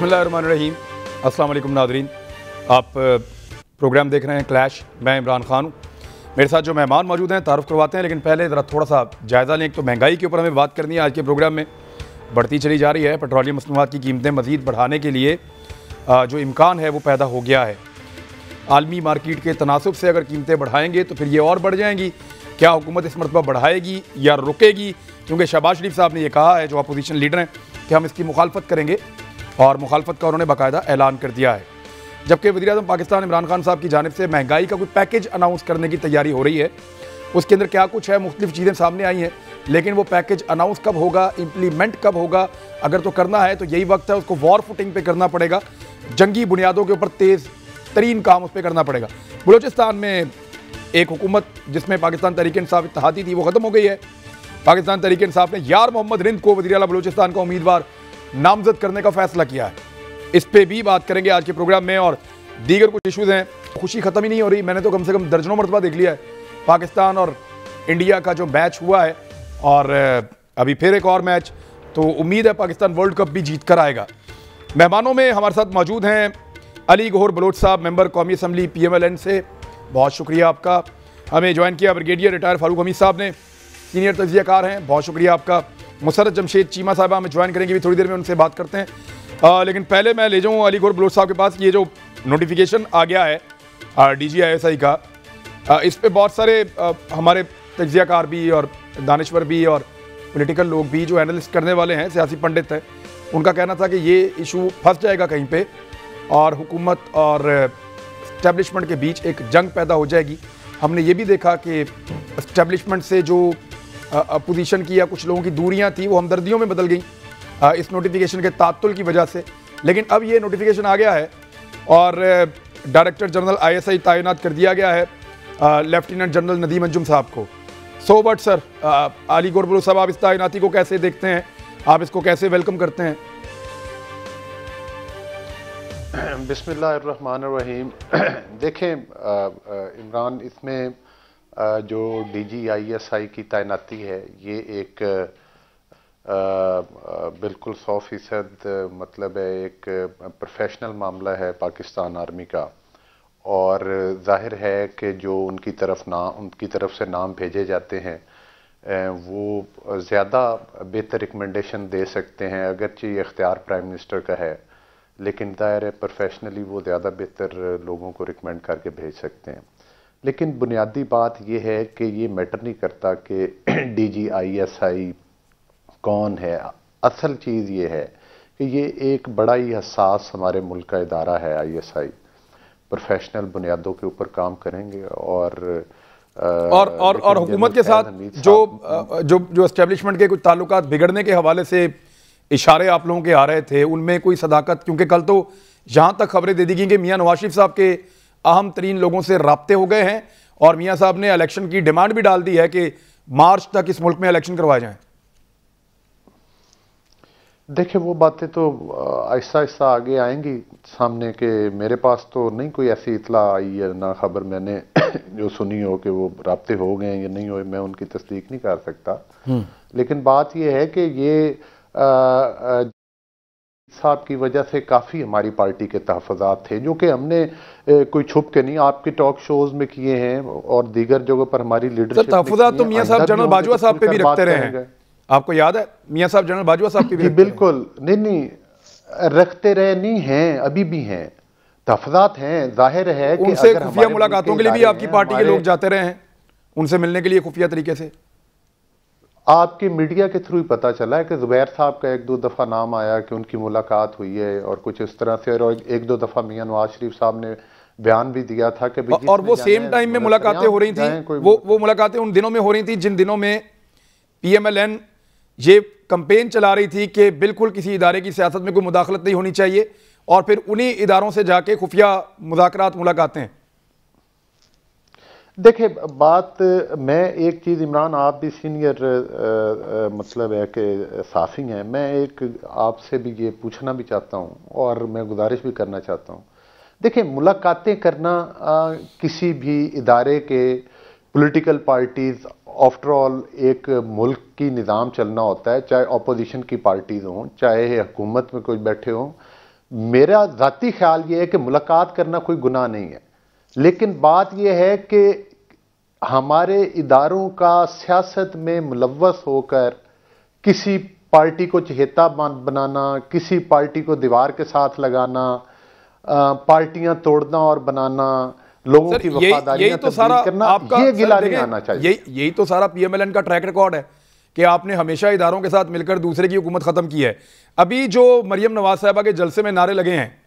बिस्मिल्लाहिर्रहमानिर्रहीम। अस्सलाम वालेकुम नाज़रीन, आप प्रोग्राम देख रहे हैं क्लैश। मैं इमरान खान हूँ। मेरे साथ जो मेहमान मौजूद हैं तारुफ करवाते हैं, लेकिन पहले ज़रा थोड़ा सा जायज़ा लें। एक तो महंगाई के ऊपर हमें बात करनी है। आज के प्रोग्राम में बढ़ती चली जा रही है। पेट्रोलियम मसनूआत की कीमतें मज़ीद बढ़ाने के लिए जो इम्कान है वो पैदा हो गया है। आलमी मार्केट के तनासब से अगर कीमतें बढ़ाएंगे तो फिर ये और बढ़ जाएंगी। क्या हुकूमत इस मरतबा बढ़ाएगी या रुकेगी? क्योंकि शहबाज शरीफ साहब ने यह कहा है, जो अपोजिशन लीडर हैं, कि हम इसकी मुखालफत करेंगे, और मुखालफत का उन्होंने बाकायदा ऐलान कर दिया है। जबकि वज़ीर-ए-आज़म पाकिस्तान इमरान खान साहब की जानिब से महंगाई का कोई पैकेज अनाउंस करने की तैयारी हो रही है। उसके अंदर क्या कुछ है, मुख्तलिफ चीज़ें सामने आई हैं, लेकिन वो पैकेज अनाउंस कब होगा, इम्प्लीमेंट कब होगा? अगर तो करना है तो यही वक्त है, उसको वॉर फुटिंग पे करना पड़ेगा। जंगी बुनियादों के ऊपर तेज़ तरीन काम उस पर करना पड़ेगा। बलूचिस्तान में एक हुकूमत जिसमें पाकिस्तान तहरीक-ए-इंसाफ इत्तेहादी थी, वो ख़त्म हो गई है। पाकिस्तान तहरीक-ए-इंसाफ ने यार मोहम्मद रिंद को वज़ीर आला बलूचिस्तान का उम्मीदवार नामजद करने का फैसला किया है। इस पर भी बात करेंगे आज के प्रोग्राम में, और दीगर कुछ इशूज़ हैं। खुशी ख़त्म ही नहीं हो रही। मैंने तो कम से कम दर्जनों मरतबा देख लिया है पाकिस्तान और इंडिया का जो मैच हुआ है, और अभी फिर एक और मैच। तो उम्मीद है पाकिस्तान वर्ल्ड कप भी जीत कर आएगा। मेहमानों में हमारे साथ मौजूद हैं अली गौहर बलोच साहब, मेंबर कौमी असम्बली PMLN से। बहुत शुक्रिया आपका। हमें ज्वाइन किया ब्रिगेडियर रिटायर फारूक हमीद साहब ने, सीनियर तज्ज़ियाकार हैं, बहुत शुक्रिया आपका। मुसर्रत जमशेद चीमा साहबा हमें ज्वाइन करेंगे भी, थोड़ी देर में उनसे बात करते हैं। लेकिन पहले मैं ले जाऊँ अली गौहर बलोच साहब के पास। ये जो नोटिफिकेशन आ गया है DGISI का, इस पर बहुत सारे हमारे तज्ज़ियाकार भी और दानिश्वर भी और पॉलिटिकल लोग भी जो एनालिस्ट करने वाले हैं, सियासी पंडित हैं, उनका कहना था कि ये इशू फंस जाएगा कहीं पे और हुकूमत और इस्टेब्लिशमेंट के बीच एक जंग पैदा हो जाएगी। हमने ये भी देखा कि इस्टेब्लिशमेंट से जो अपोजिशन की या कुछ लोगों की दूरियां थी, वो हमदर्दियों में बदल गई इस नोटिफिकेशन के तात्तुल की वजह से। लेकिन अब ये नोटिफिकेशन आ गया है और डायरेक्टर जनरल ISI तैनात कर दिया गया है लेफ्टिनेंट जनरल नदीम अंजुम साहब को। So but sir, Ali Gauhar Baloch sahab, आप इस तैनाती को कैसे देखते हैं? आप इसको कैसे वेलकम करते हैं? बिस्मिल्लाहिर्रहमानिर्रहीम। देखें इमरान, इसमें जो DGISI की तैनाती है, ये एक बिल्कुल 100% मतलब है एक प्रोफेशनल मामला है पाकिस्तान आर्मी का, और जाहिर है कि जो उनकी तरफ से नाम भेजे जाते हैं वो ज़्यादा बेहतर रिकमेंडेशन दे सकते हैं। अगरचे ये इख्तियार प्राइम मिनिस्टर का है, लेकिन दायरे है प्रोफेशनली वो ज़्यादा बेहतर लोगों को रिकमेंड करके भेज सकते हैं। लेकिन बुनियादी बात ये है कि ये मैटर नहीं करता कि DGISI कौन है। असल चीज़ ये है कि ये एक बड़ा ही हसास हमारे मुल्क का इदारा है। ISI प्रोफेशनल बुनियादों के ऊपर काम करेंगे, और हुकूमत के साथ जो एस्टेब्लिशमेंट के कुछ ताल्लुकात बिगड़ने के हवाले से इशारे आप लोगों के आ रहे थे, उनमें कोई सदाकत? क्योंकि कल तो यहाँ तक खबरें दे दी गई कि मियाँ नवाज शरीफ साहब के अहम तरीन लोगों से राब्ते हो गए हैं, और मियाँ साहब ने इलेक्शन की डिमांड भी डाल दी है कि मार्च तक इस मुल्क में इलेक्शन करवाए जाएं। देखिए, वो बातें तो आहिस्ता आहिस्ता आगे आएंगी सामने के। मेरे पास तो नहीं कोई ऐसी इतला आई है, ना खबर मैंने जो सुनी हो कि वो राब्ते हो गए या नहीं हुए। मैं उनकी तस्दीक नहीं कर सकता। लेकिन बात यह है कि ये साहब की वजह से काफ़ी हमारी पार्टी के तहफ़्फ़ुज़ात थे, जो कि हमने कोई छुप के नहीं आपके टॉक शोज में किए हैं और दीगर जगहों पर हमारी लीडरशिप। तहफ़्फ़ुज़ात तो मियाँ साहब जनरल बाजवा साहब पे भी रखते रहे हैं, आपको याद है? मियाँ साहब जनरल बाजवा साहब पे भी बिल्कुल नहीं रखते रहे, नहीं हैं, अभी भी हैं, तहफ़्फ़ुज़ात हैं। जाहिर है कि उनसे खुफिया मुलाकातों के लिए भी आपकी पार्टी के लोग जाते रहे हैं, उनसे मिलने के लिए खुफिया तरीके से। आपके मीडिया के थ्रू ही पता चला है कि ज़ुबैर साहब का 1-2 दफ़ा नाम आया कि उनकी मुलाकात हुई है और कुछ इस तरह से, और 1-2 दफ़ा मियां नवाज शरीफ साहब ने बयान भी दिया था कि और वो सेम टाइम में मुलाकातें हो रही थी। वो मुलाकातें उन दिनों में हो रही थी जिन दिनों में PMLN ये कंपेन चला रही थी कि बिल्कुल किसी इदारे की सियासत में कोई मुदाखलत नहीं होनी चाहिए, और फिर उन्हीं इदारों से जाके खुफिया मुज़ाकरात मुलाकातें। देखिए बात, मैं एक चीज़, इमरान आप भी सीनियर मतलब है कि साफ़ी हैं, मैं एक आपसे भी ये पूछना भी चाहता हूँ और मैं गुजारिश भी करना चाहता हूँ। देखिए, मुलाकातें करना किसी भी इदारे के पॉलिटिकल पार्टीज़, आफ्टर ऑल एक मुल्क की निज़ाम चलना होता है, चाहे अपोजिशन की पार्टीज़ हों, चाहे हुकूमत में कोई बैठे हों, मेरा ज़ाती ख्याल ये है कि मुलाकात करना कोई गुनाह नहीं है, लेकिन बात यह है कि हमारे इदारों का सियासत में मुलव्वस होकर किसी पार्टी को चहेता बनाना, किसी पार्टी को दीवार के साथ लगाना, पार्टियां तोड़ना और बनाना, लोगों की वफादारियां तो सारा करना, आपका ये गिला नहीं आना चाहिए। यही तो सारा पीएमएलएन का ट्रैक रिकॉर्ड है कि आपने हमेशा इदारों के साथ मिलकर दूसरे की हुकूमत खत्म की है। अभी जो मरियम नवाज साहिबा के जलसे में नारे लगे हैं,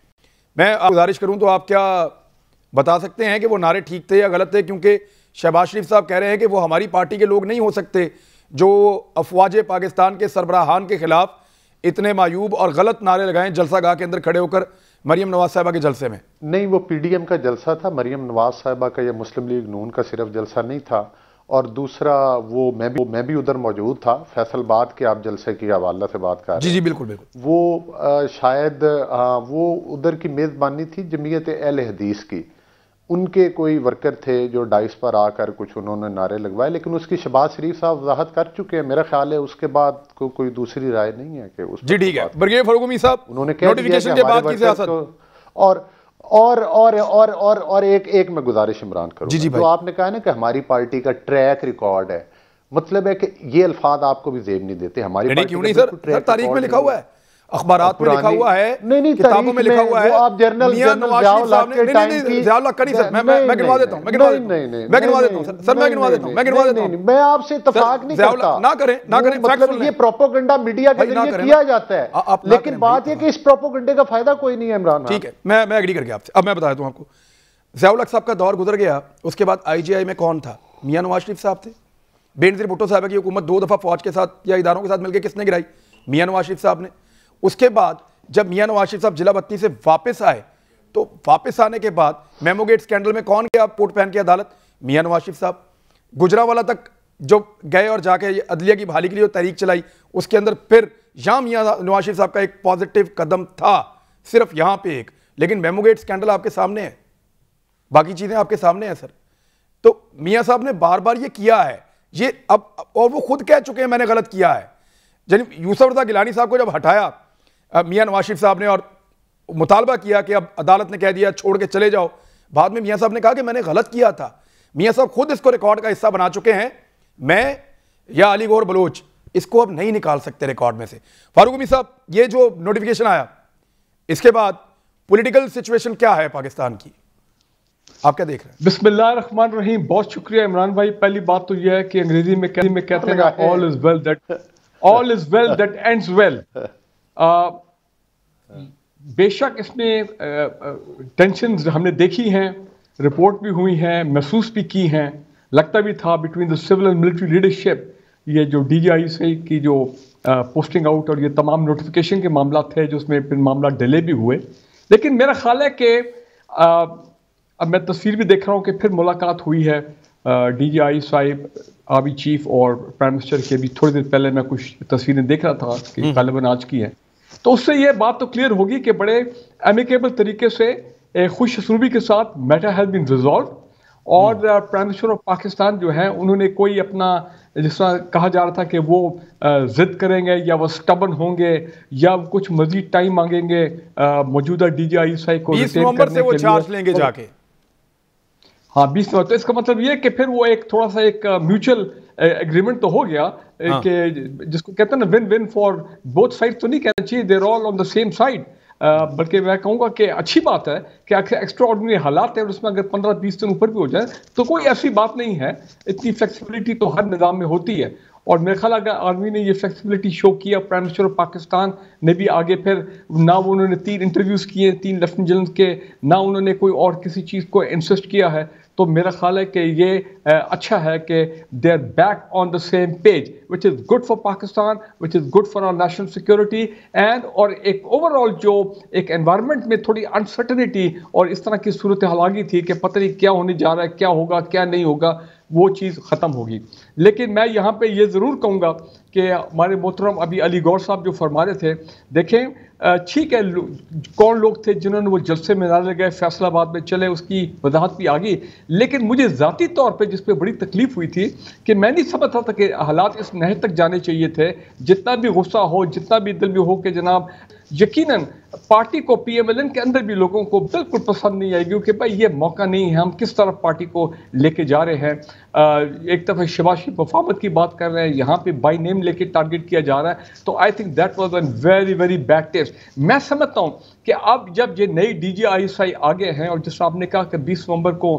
मैं गुजारिश करूं तो आप क्या बता सकते हैं कि वो नारे ठीक थे या गलत थे? क्योंकि शहबाज शरीफ साहब कह रहे हैं कि वो हमारी पार्टी के लोग नहीं हो सकते जो अफवाज पाकिस्तान के सरबराहान के खिलाफ इतने मायूब और गलत नारे लगाएं जलसा गाह के अंदर खड़े होकर मरियम नवाज साहिबा के जलसे में। नहीं, वो पीडीएम का जलसा था, मरियम नवाज साहिबा का या मुस्लिम लीग नून का सिर्फ जलसा नहीं था। और दूसरा वो मैं भी उधर मौजूद था, फैसलाबाद के आप जलसे की हवाला से बात कर रहे हैं। जी जी बिल्कुल बिल्कुल। वो शायद वो उधर की मेज़बानी थी जमीयत अहले हदीस की, उनके कोई वर्कर थे जो डाइस पर आकर कुछ उन्होंने नारे लगवाए, लेकिन उसकी शहबाज शरीफ साहब वजाहत कर चुके हैं। मेरा ख्याल है उसके बाद कोई दूसरी राय नहीं है कि उस जी ठीक है। ब्रिगेडियर फारूक अमीर साहब, उन्होंने कह दिया कि के बाद की सियासत और एक मैं गुजारिश इमरान करूं, जो आपने कहा ना कि हमारी पार्टी का ट्रैक रिकॉर्ड है, मतलब है कि ये अल्फाज आपको भी जेब नहीं देते। हमारी पार्टी क्यों नहीं सर, तारीख में लिखा हुआ है, अखबारात में लिखा हुआ है, नहीं किताबों में लिखा हुआ है। आप जर्नल जियाउल हक का नहीं सर, मैं गिनवा देता हूं, मैं गिनवा देता हूं सर, मैं गिनवा देता हूं। मैं आपसे इत्तेफाक नहीं करता, ना करें, मतलब ये प्रोपेगेंडा मीडिया के जरिए किया जाता है, लेकिन बात ये कि इस प्रोपेगेंडे का फायदा कोई नहीं है इमरान। ठीक है, मैं एग्री करके आपसे अब मैं बता देता हूं आपको। जियाउल हक साहब का दौर गुजर गया, उसके बाद आईजीआई में कौन था? मियां नवाज शरीफ साहब थे। बेनजीर भुट्टो साहब की हुकूमत 2 दफा फौज के साथ या इदारों के साथ मिलकर किसने गिराई? मियां नवाज शरीफ साहब ने। उसके बाद जब मियां नवाज शरीफ साहब जिला बत्ती से वापस आए, तो वापस आने के बाद मेमोगेट स्कैंडल में कौन गया कोट पहन के अदालत? मियां नवाज शरीफ साहब। गुजरांवाला तक जो गए और जाके अदलिया की बहाली के लिए तहरीक चलाई, उसके अंदर फिर यहाँ मियां नवाज शरीफ साहब का एक पॉजिटिव कदम था, सिर्फ यहां पे एक। लेकिन मेमोगेट स्कैंडल आपके सामने है, बाकी चीजें आपके सामने हैं सर। तो मियां साहब ने बार बार ये किया है, ये अब, और वो खुद कह चुके हैं मैंने गलत किया है। यानी यूसुफ रज़ा गिलानी साहब को जब हटाया मियां नवाज शरीफ साहब ने और मुतालबा किया कि अब अदालत ने कह दिया छोड़ के चले जाओ, बाद में मियां साहब ने कहा कि मैंने गलत किया था। मियां साहब खुद इसको रिकॉर्ड का हिस्सा बना चुके हैं। मैं या अली गौर बलोच इसको अब नहीं निकाल सकते रिकॉर्ड में से। फारूक अमीर साहब, ये जो नोटिफिकेशन आया, इसके बाद पॉलिटिकल सिचुएशन क्या है पाकिस्तान की, आप क्या देख रहे हैं? बिस्मिल्लाहिर्रहमानिर्रहीम। बहुत शुक्रिया इमरान भाई। पहली बात तो यह है कि अंग्रेजी में कहते हैं all is well that ends well. बेशक इसमें टेंशन हमने देखी हैं, रिपोर्ट भी हुई हैं, महसूस भी की हैं, लगता भी था between the civil and military leadership. ये जो डीजीआई से की जो पोस्टिंग आउट और ये तमाम नोटिफिकेशन के मामला थे, जो उसमें फिर मामला डिले भी हुए। लेकिन मेरा ख्याल है कि अब मैं तस्वीर भी देख रहा हूँ कि फिर मुलाकात हुई है डीजीआई साहिब, आर्मी चीफ और प्राइम मिनिस्टर के भी। थोड़ी देर पहले मैं कुछ तस्वीरें देख रहा था कि गालिबन आज की है, तो उससे ये बात तो क्लियर होगी कि बड़े एमिकेबल तरीके से खुश असलूबी के साथ मैटर हैज बीन रिजॉल्व। और प्राइम मिनिस्टर ऑफ पाकिस्तान जो है उन्होंने कोई अपना, जिस तरह कहा जा रहा था कि वो जिद करेंगे या वो स्टबन होंगे या कुछ मजीद टाइम मांगेंगे मौजूदा डीजीआई साहिब को 20 नवंबर से वो चार्ज लेंगे जाके। हाँ 20 नवंबर, तो इसका मतलब ये कि फिर वो एक थोड़ा सा एक म्यूचुअल एग्रीमेंट तो हो गया कि जिसको कहते हैं ना win win for both side, तो नहीं कहना चाहिए they're all on the same side, बल्कि मैं कहूँगा कि अच्छी बात है कि एक्स्ट्रा ऑर्डिनरी हालात है और उसमें अगर 15-20 दिन ऊपर भी हो जाए तो कोई ऐसी बात नहीं है। इतनी फ्लेक्सिबिलिटी तो हर निज़ाम में होती है और मेरे ख्याल अगर आर्मी ने ये फ्लेक्सिबिलिटी शो किया, प्राइम मिनिस्टर ऑफ पाकिस्तान ने भी आगे फिर ना वो उन्होंने 3 इंटरव्यूज़ किए 3 लेफ्टिनेंट जनरल के, ना उन्होंने कोई और किसी चीज़ को इंसिस्ट किया है, तो मेरा ख्याल है कि ये अच्छा है कि they are back on the same page, which is good for Pakistan, which is good for our national security and. और एक ओवरऑल जो एक एनवायरनमेंट में थोड़ी अनसर्टनिटी और इस तरह की सूरत हाल आ गई थी कि पता नहीं क्या होने जा रहा है, क्या होगा क्या नहीं होगा, वो चीज़ ख़त्म होगी। लेकिन मैं यहाँ पे ये ज़रूर कहूँगा कि हमारे मोहतरम अभी अली गौर साहब जो फरमा रहे थे, देखें ठीक है, कौन लोग थे जिन्होंने वो जलसे में ना गए, फैसलाबाद में चले, उसकी वजाहत भी आ गई। लेकिन मुझे ज़ाती तौर पे जिस पे बड़ी तकलीफ हुई थी कि मैं नहीं समझता था कि हालात इस नहर तक जाने चाहिए थे। जितना भी गुस्सा हो, जितना भी दिल में हो कि जनाब, यकीनन पार्टी को, PMLN के अंदर भी लोगों को बिल्कुल पसंद नहीं आएगी कि भाई ये मौका नहीं है, हम किस तरफ पार्टी को लेके जा रहे हैं। एक दफ़ा शबाशी वफामत की बात कर रहे हैं, यहाँ पे बाई नेम लेके टारगेट किया जा रहा है। तो I think that was an very very bad taste. मैं समझता हूँ कि अब जब ये नई DGI आ गए हैं और जैसा आपने कहा कि 20 नवंबर को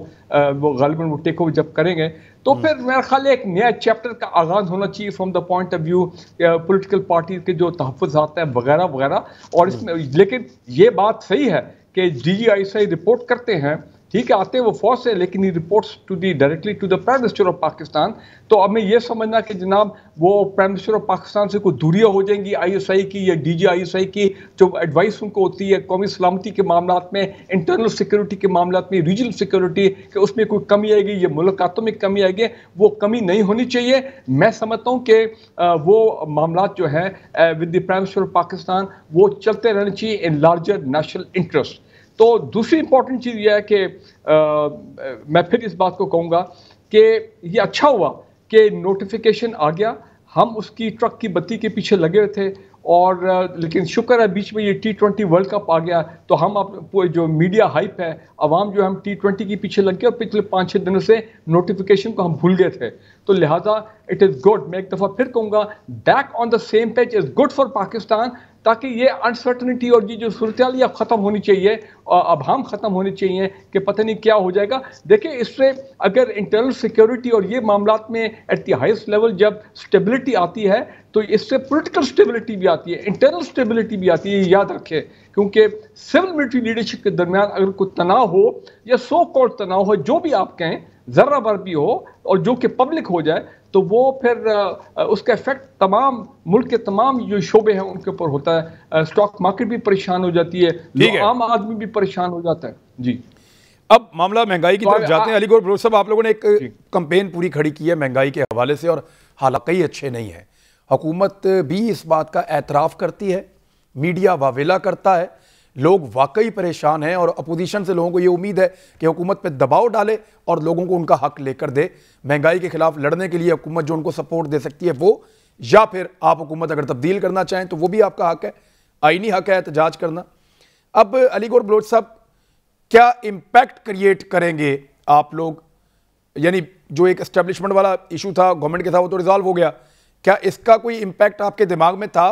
वो गालिबन वो टेक ओवर जब करेंगे, तो फिर मेरा ख्याल है एक नया चैप्टर का आगाज होना चाहिए from the point of view political party के जो तहफ़्फ़ुज़ात हैं वगैरह वगैरह। और इसमें लेकिन ये बात सही है कि DGI रिपोर्ट करते हैं, ठीक है, आते हैं वो फौज से, लेकिन he reports to the directly to the prime minister of Pakistan. तो हमें ये समझना कि जनाब वो प्राइम मिनिस्टर ऑफ पाकिस्तान से कोई दूरियां हो जाएंगी ISI की या DGI की, जो एडवाइस उनको होती है कौमी सलामती के मामलात में, इंटरनल सिक्योरिटी के मामलात में, रीजनल सिक्योरिटी कि उसमें कोई कमी आएगी, ये मुलाकातों में कमी आएगी, वो कमी नहीं होनी चाहिए। मैं समझता हूँ कि वो मामलात जो है with the prime minister of Pakistan वो चलते रहने चाहिए इन लार्जर नेशनल इंटरेस्ट। तो दूसरी इंपॉर्टेंट चीज़ यह है कि मैं फिर इस बात को कहूँगा कि ये अच्छा हुआ कि नोटिफिकेशन आ गया। हम उसकी ट्रक की बत्ती के पीछे लगे हुए थे, और लेकिन शुक्र है बीच में ये T20 वर्ल्ड कप आ गया, तो हम अब जो मीडिया हाइप है, अवाम जो हम T20 के पीछे लग गए, और पिछले 5-6 दिनों से नोटिफिकेशन को हम भूल गए थे। तो लिहाजा इट इज़ गुड, मैं एक दफ़ा फिर कहूँगा, back on the same page is good for Pakistan, ताकि ये अनसर्टनिटी और ये जो सूरत-ए-हाल ये ख़त्म होनी चाहिए, और अब हम ख़त्म होनी चाहिए कि पता नहीं क्या हो जाएगा। देखिए, इससे अगर इंटरनल सिक्योरिटी और ये मामलात में एट द हाईएस्ट लेवल जब स्टेबिलिटी आती है, तो इससे पॉलिटिकल स्टेबिलिटी भी आती है, इंटरनल स्टेबिलिटी भी आती है, ये याद रखें। क्योंकि सिविल मिलिट्री लीडरशिप के दरमियान अगर कोई तनाव हो या सो कॉल्ड तनाव हो, जो भी आप कहें, ज़र्रा भर भी हो, और जो कि पब्लिक हो जाए, तो वो फिर उसका इफेक्ट तमाम मुल्क के तमाम जो शोबे हैं उनके ऊपर होता है। स्टॉक मार्केट भी परेशान हो जाती है, आम आदमी भी परेशान हो जाता है। जी, अब मामला महंगाई की तरफ जाते हैं। अली गौहर साहब, आप लोगों ने एक कंपेन पूरी खड़ी की है महंगाई के हवाले से, और हालात कई अच्छे नहीं है। हुकूमत भी इस बात का एतराफ़ करती है, मीडिया वावेला करता है, लोग वाकई परेशान हैं, और अपोजिशन से लोगों को ये उम्मीद है कि हुकूमत पे दबाव डाले और लोगों को उनका हक लेकर दे। महंगाई के खिलाफ लड़ने के लिए हुकूमत जो उनको सपोर्ट दे सकती है वो, या फिर आप हुकूमत अगर तब्दील करना चाहें तो वो भी आपका हक है, आईनी हक है एहतजाज करना। अब अली गौहर बलोच साहब, क्या इम्पैक्ट क्रिएट करेंगे आप लोग? यानी जो एक एस्टेब्लिशमेंट वाला इशू था गवर्नमेंट के साथ, वो तो रिजॉल्व हो गया, क्या इसका कोई इम्पैक्ट आपके दिमाग में था,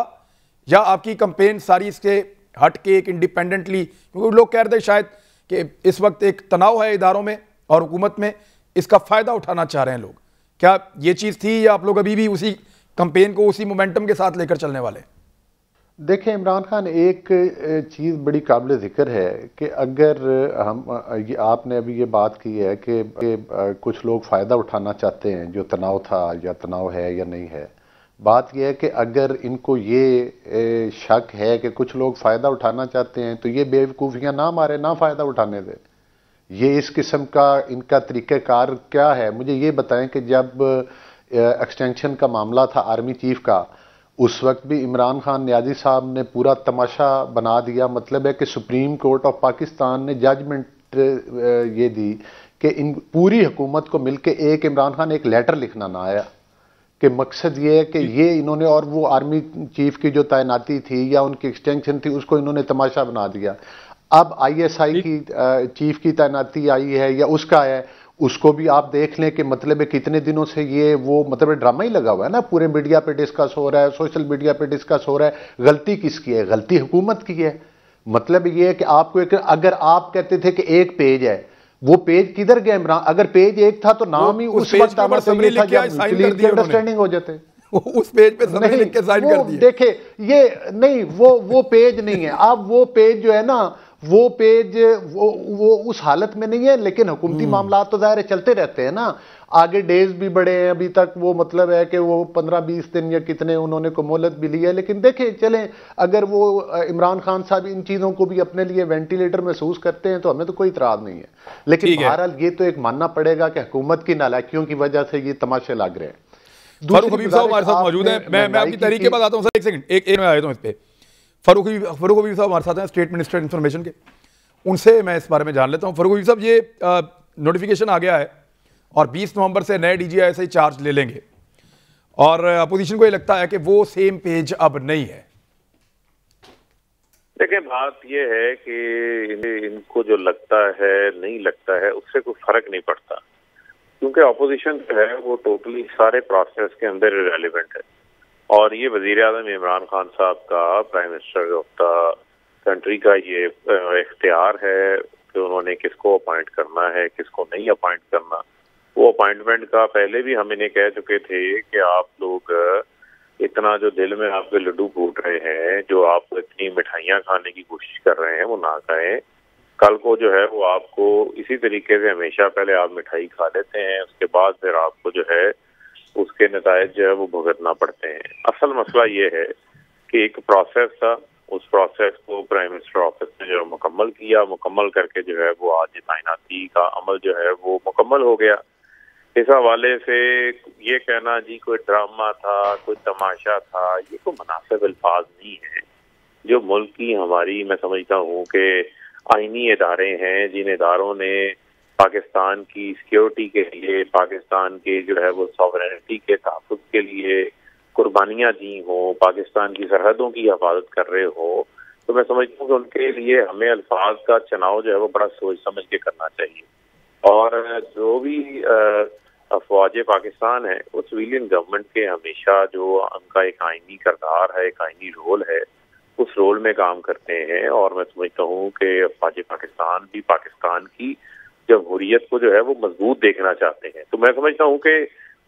या आपकी कंपेन सारी इसके हट के एक इंडिपेंडेंटली, क्योंकि लोग कह रहे थे शायद कि इस वक्त एक तनाव है इदारों में और हुकूमत में, इसका फ़ायदा उठाना चाह रहे हैं लोग, क्या ये चीज़ थी, या आप लोग अभी भी उसी कंपेन को उसी मोमेंटम के साथ लेकर चलने वाले? देखें इमरान खान, एक चीज़ बड़ी काबिल ज़िक्र है कि अगर हम आपने अभी ये बात की है कि कुछ लोग फ़ायदा उठाना चाहते हैं, जो तनाव था या तनाव है या नहीं है। बात यह है कि अगर इनको ये शक है कि कुछ लोग फ़ायदा उठाना चाहते हैं, तो ये बेवकूफ़ियाँ ना मारे, ना फ़ायदा उठाने दे। ये इस किस्म का इनका तरीक़ाकार क्या है, मुझे ये बताएं कि जब एक्सटेंशन का मामला था आर्मी चीफ का, उस वक्त भी इमरान खान नियाज़ी साहब ने पूरा तमाशा बना दिया। मतलब है कि सुप्रीम कोर्ट ऑफ पाकिस्तान ने जजमेंट ये दी कि इन पूरी हुकूमत को मिलकर एक इमरान खान एक लेटर लिखना ना आया, कि मकसद ये है कि ये इन्होंने, और वो आर्मी चीफ की जो तैनाती थी या उनकी एक्सटेंशन थी, उसको इन्होंने तमाशा बना दिया। अब ISI की चीफ की तैनाती आई है या उसका है, उसको भी आप देख लें कि मतलब है कितने दिनों से ये वो मतलब ड्रामा ही लगा हुआ है ना, पूरे मीडिया पे डिस्कस हो रहा है, सोशल मीडिया पे डिस्कस हो रहा है। गलती किसकी है? गलती हुकूमत की है। मतलब ये है कि आपको एक, अगर आप कहते थे कि एक पेज है, वो पेज किधर गया इमरान? अगर पेज एक था तो नाम ही उस वक्त अंडरस्टैंडिंग हो जाते, उस पेज पे समरी लिख के साइन कर दिया। देखे ये नहीं, वो पेज नहीं है। अब वो पेज जो है ना, वो पेज वो उस हालत में नहीं है, लेकिन हुकूमती मामला तो ज़ाहिर चलते रहते हैं ना। आगे डेज भी बढ़े हैं, अभी तक वो मतलब है कि वो 15-20 दिन या कितने उन्होंने को मोहलत भी ली है। लेकिन देखें चलें, अगर वो इमरान खान साहब इन चीज़ों को भी अपने लिए वेंटिलेटर महसूस करते हैं तो हमें तो कोई इतराज़ नहीं है। लेकिन बहरहाल ये तो एक मानना पड़ेगा कि हुकूमत की नालायकियों की वजह से ये तमाशे लग रहे हैं। फारूक हबीब साहब हमारे साथ मौजूद हैं। मैं आपकी तहरीक के बाद आता हूं सर, एक सेकंड, एक मैं आया हूं इस पे। फारूक हबीब साहब हमारे साथ हैं, स्टेट मिनिस्टर इंफॉर्मेशन के, उनसे मैं इस बारे में जान लेता हूँ। फारूक हबीब साहब, ये नोटिफिकेशन आ गया है और 20 नवंबर से नए DGI ऐसे ही चार्ज ले लेंगे और अपोजिशन को ये लगता है कि वो सेम पेज अब नहीं है। देखिए, बात ये है कि इनको जो लगता है नहीं लगता है उससे कोई फर्क नहीं पड़ता, क्योंकि अपोजिशन जो है वो टोटली सारे प्रोसेस के अंदर इरेलीवेंट है। और ये वजीर आज़म इमरान खान साहब का, prime minister of the country का ये इख्तियार है कि उन्होंने किसको अपॉइंट करना है, किसको नहीं अपॉइंट करना। वो अपॉइंटमेंट का पहले भी हम इन्हें कह चुके थे कि आप लोग इतना जो दिल में आपके लड्डू फूट रहे हैं, जो आप इतनी मिठाइयाँ खाने की कोशिश कर रहे हैं, वो ना खाएं। कल को जो है वो आपको इसी तरीके से हमेशा पहले आप मिठाई खा लेते हैं, उसके बाद फिर आपको जो है उसके नतायज जो है वो भुगतना पड़ते हैं। असल मसला ये है कि एक प्रोसेस था, उस प्रोसेस को प्राइम मिनिस्टर ऑफिस ने जो मुकम्मल किया, मुकम्मल करके जो है वो आज तैनाती का अमल जो है वो मुकम्मल हो गया। इस हवाले से ये कहना जी कोई ड्रामा था, कोई तमाशा था, ये कोई मुनासिब अल्फाज नहीं है। जो मुल्क की हमारी, मैं समझता हूँ कि आईनी इदारे हैं, जिन इदारों ने पाकिस्तान की सिक्योरिटी के लिए, पाकिस्तान के जो है वो सॉवरेनिटी के तहफ़्फ़ुज़ के लिए कुर्बानियाँ दी हों, पाकिस्तान की सरहदों की हिफाजत कर रहे हो, तो मैं समझता हूँ कि उनके लिए हमें अल्फाज का चुनाव जो है वो बड़ा सोच समझ के करना चाहिए। और जो भी अफवाज पाकिस्तान है, वो सिविलियन गवर्नमेंट के हमेशा जो उनका एक आईनी किरदार है, एक आईनी रोल है, उस रोल में काम करते हैं। और मैं समझता हूँ कि अफवाज पाकिस्तान भी पाकिस्तान की जमहूरियत को जो है वो मजबूत देखना चाहते हैं। तो मैं समझता हूँ कि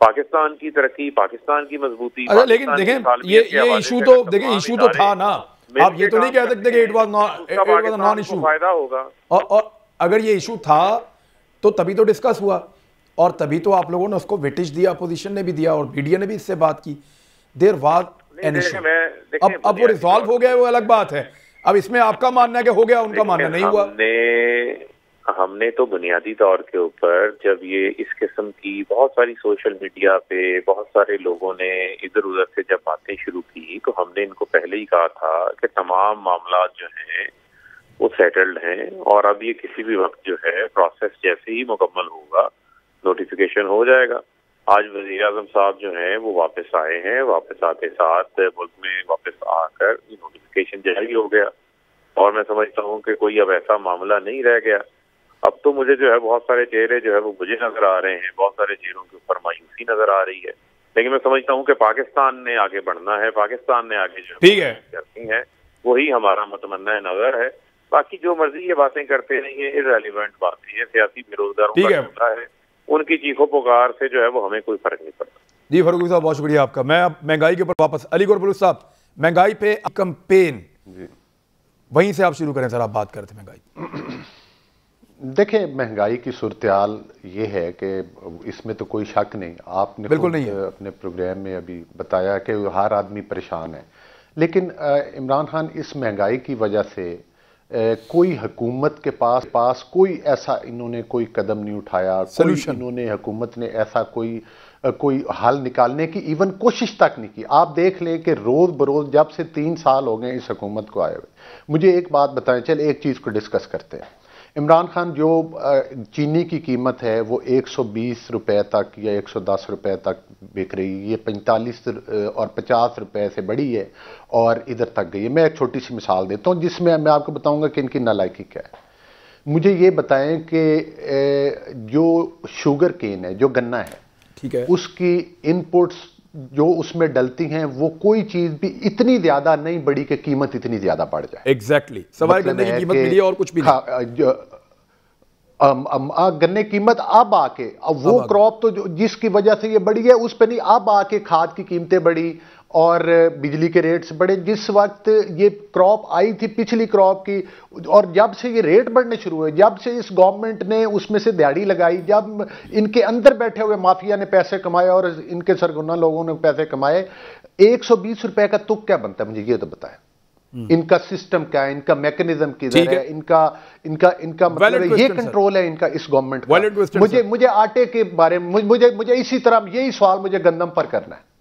पाकिस्तान की तरक्की, पाकिस्तान की मजबूती, लेकिन देखें ये इशू तो देखें, इशू तो था ना, आप ये तो नहीं कह सकते कि इट वाज नॉन इशू। फायदा होगा। और अगर ये इशू था तो तभी तो डिस्कस हुआ और तभी तो आप लोगों ने उसको वेटेज दिया, अपोजिशन ने भी दिया और मीडिया ने भी इससे बात की। There was an issue. अब वो रिजॉल्व हो गया, वो अलग बात है। अब इसमें आपका मानना है कि हो गया, उनका मानना नहीं हुआ। हमने तो बुनियादी तौर के ऊपर जब ये इस किस्म की बहुत सारी सोशल मीडिया पे बहुत सारे लोगों ने इधर उधर से जब बातें शुरू की, तो हमने इनको पहले ही कहा था कि तमाम मामला जो हैं वो सेटल्ड हैं और अब ये किसी भी वक्त जो है प्रोसेस जैसे ही मुकम्मल होगा नोटिफिकेशन हो जाएगा। आज वज़ीर आज़म साहब जो हैं वो वापस आए हैं, वापस आते साथ मुल्क में वापस आकर नोटिफिकेशन जारी हो गया और मैं समझता हूँ कि कोई अब ऐसा मामला नहीं रह गया। अब तो मुझे जो है बहुत सारे चेहरे जो है वो मुझे नजर आ रहे हैं, बहुत सारे चेहरों के ऊपर मायूसी नजर आ रही है, लेकिन मैं समझता हूँ कि पाकिस्तान ने आगे बढ़ना है, पाकिस्तान ने आगे जो ठीक है करनी है वही हमारा मुतमन्ना नजर है। बाकी जो मर्जी ये बातें करते रहिए, इररेलेवेंट बातें हैं, सियासी बेरोजगारों का मामला है, उनकी चीखों पुकार से जो है वो हमें कोई फर्क नहीं पड़ता। जी फारूक साहब, बहुत शुक्रिया आपका। मैं अब महंगाई के ऊपर वापस, अली गुरबलूच साहब, महंगाई पे कैंपेन वहीं से आप शुरू करें सर, आप बात करते महंगाई। देखिए, महंगाई की सूरत-ए-हाल ये है कि इसमें तो कोई शक नहीं, आपने बिल्कुल नहीं है। अपने प्रोग्राम में अभी बताया कि हर आदमी परेशान है, लेकिन इमरान खान इस महंगाई की वजह से कोई हुकूमत के पास कोई ऐसा इन्होंने कोई कदम नहीं उठाया, इन्होंने हुकूमत ने ऐसा कोई हल निकालने की इवन कोशिश तक नहीं की। आप देख लें कि रोज बरोज जब से 3 साल हो गए इस हुकूमत को आए हुए। मुझे एक बात बताएं, चल एक चीज को डिस्कस करते हैं। इमरान खान, जो चीनी की कीमत है वो 120 रुपए तक या 110 रुपए तक बिक रही है, ये 45 और 50 रुपए से बढ़ी है और इधर तक गई है। मैं एक छोटी सी मिसाल देता हूँ जिसमें मैं आपको बताऊंगा कि इनकी नालायकी क्या है। मुझे ये बताएं कि जो शुगर केन है, जो गन्ना है, ठीक है, उसकी इनपुट्स जो उसमें डलती हैं वो कोई चीज भी इतनी ज्यादा नहीं बढ़ी कि कीमत इतनी ज्यादा बढ़ जाए। एग्जैक्टली सवाल गन्ने की कीमत मिली और कुछ भी नहीं। गन्ने कीमत अब आके, अब वो क्रॉप तो जिसकी वजह से ये बढ़ी है उस पर नहीं, अब आके खाद की कीमतें बढ़ी और बिजली के रेट्स बढ़े। जिस वक्त ये क्रॉप आई थी पिछली क्रॉप की, और जब से ये रेट बढ़ने शुरू हुए, जब से इस गवर्नमेंट ने उसमें से दिहाड़ी लगाई, जब इनके अंदर बैठे हुए माफिया ने पैसे कमाए और इनके सरगुना लोगों ने पैसे कमाए, 120 रुपए का तुक क्या बनता है मुझे ये तो बताएं। इनका सिस्टम क्या है, इनका मैकेनिज्म किधर है, इनका मतलब ये कंट्रोल है इनका इस गवर्नमेंट का। मुझे आटे के बारे में मुझे इसी तरह यही सवाल मुझे गंदम पर करना है।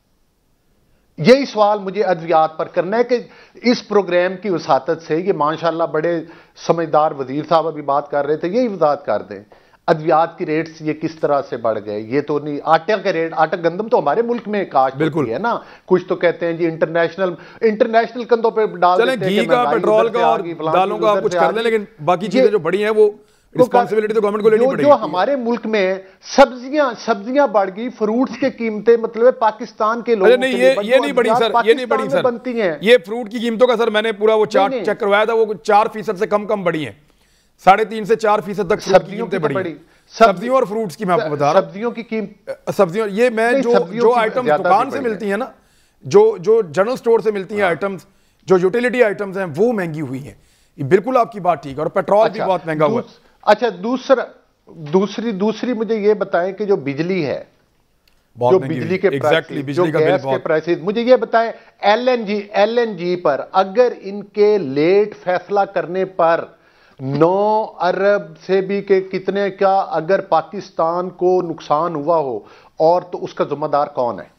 यही सवाल मुझे अद्वियात पर करना है कि इस प्रोग्राम की वसातत से, ये माशाल्लाह बड़े समझदार वजीर साहब अभी बात कर रहे थे, यही वजाहत कर दें अद्वियात की रेट्स ये किस तरह से बढ़ गए। ये तो नहीं, आटे के रेट, आटा गंदम तो हमारे मुल्क में काश बिल्कुल है ना, कुछ तो कहते हैं जी इंटरनेशनल कंधों पे डाल देते हैं, घी का, पेट्रोल का और दालों का आप कुछ कर लें, लेकिन बाकी चीजें जो बड़ी हैं वो रिस्पांसिबिलिटी तो गवर्नमेंट को लेनी पड़ेगी। जो हमारे मुल्क में सब्जियां बढ़ गई, फ्रूट्स की कीमतें, मतलब पाकिस्तान के लोगों के लिए ये नहीं बढ़ी सर, ये नहीं बढ़ी सर, बनती हैं ये फ्रूट की कीमतों का। सर मैंने पूरा वो चार्ट चेक करवाया था, वो 4% से कम बढ़ी है, 3.5 से 4% तक सब्जियों की बढ़ी, सब्जियों और फ्रूट्स की मैं आपको बता रहा हूं। सब्जियों की कीमत, सब्जियों ये मैं जो आइटम्स दुकान से मिलती है ना, जो जनरल स्टोर से मिलती हैं आइटम्स, जो यूटिलिटी आइटम्स हैं वो महंगी हुई हैं, बिल्कुल आपकी बात ठीक है, और पेट्रोल भी बहुत महंगा हुआ है। अच्छा दूसरी मुझे ये बताएं कि जो बिजली है, जो बिजली के प्राइसेस, जो गैस के प्राइसेस, मुझे ये बताएं एलएनजी पर अगर इनके लेट फैसला करने पर 9 अरब से भी के कितने का अगर पाकिस्तान को नुकसान हुआ हो, और तो उसका जिम्मेदार कौन है?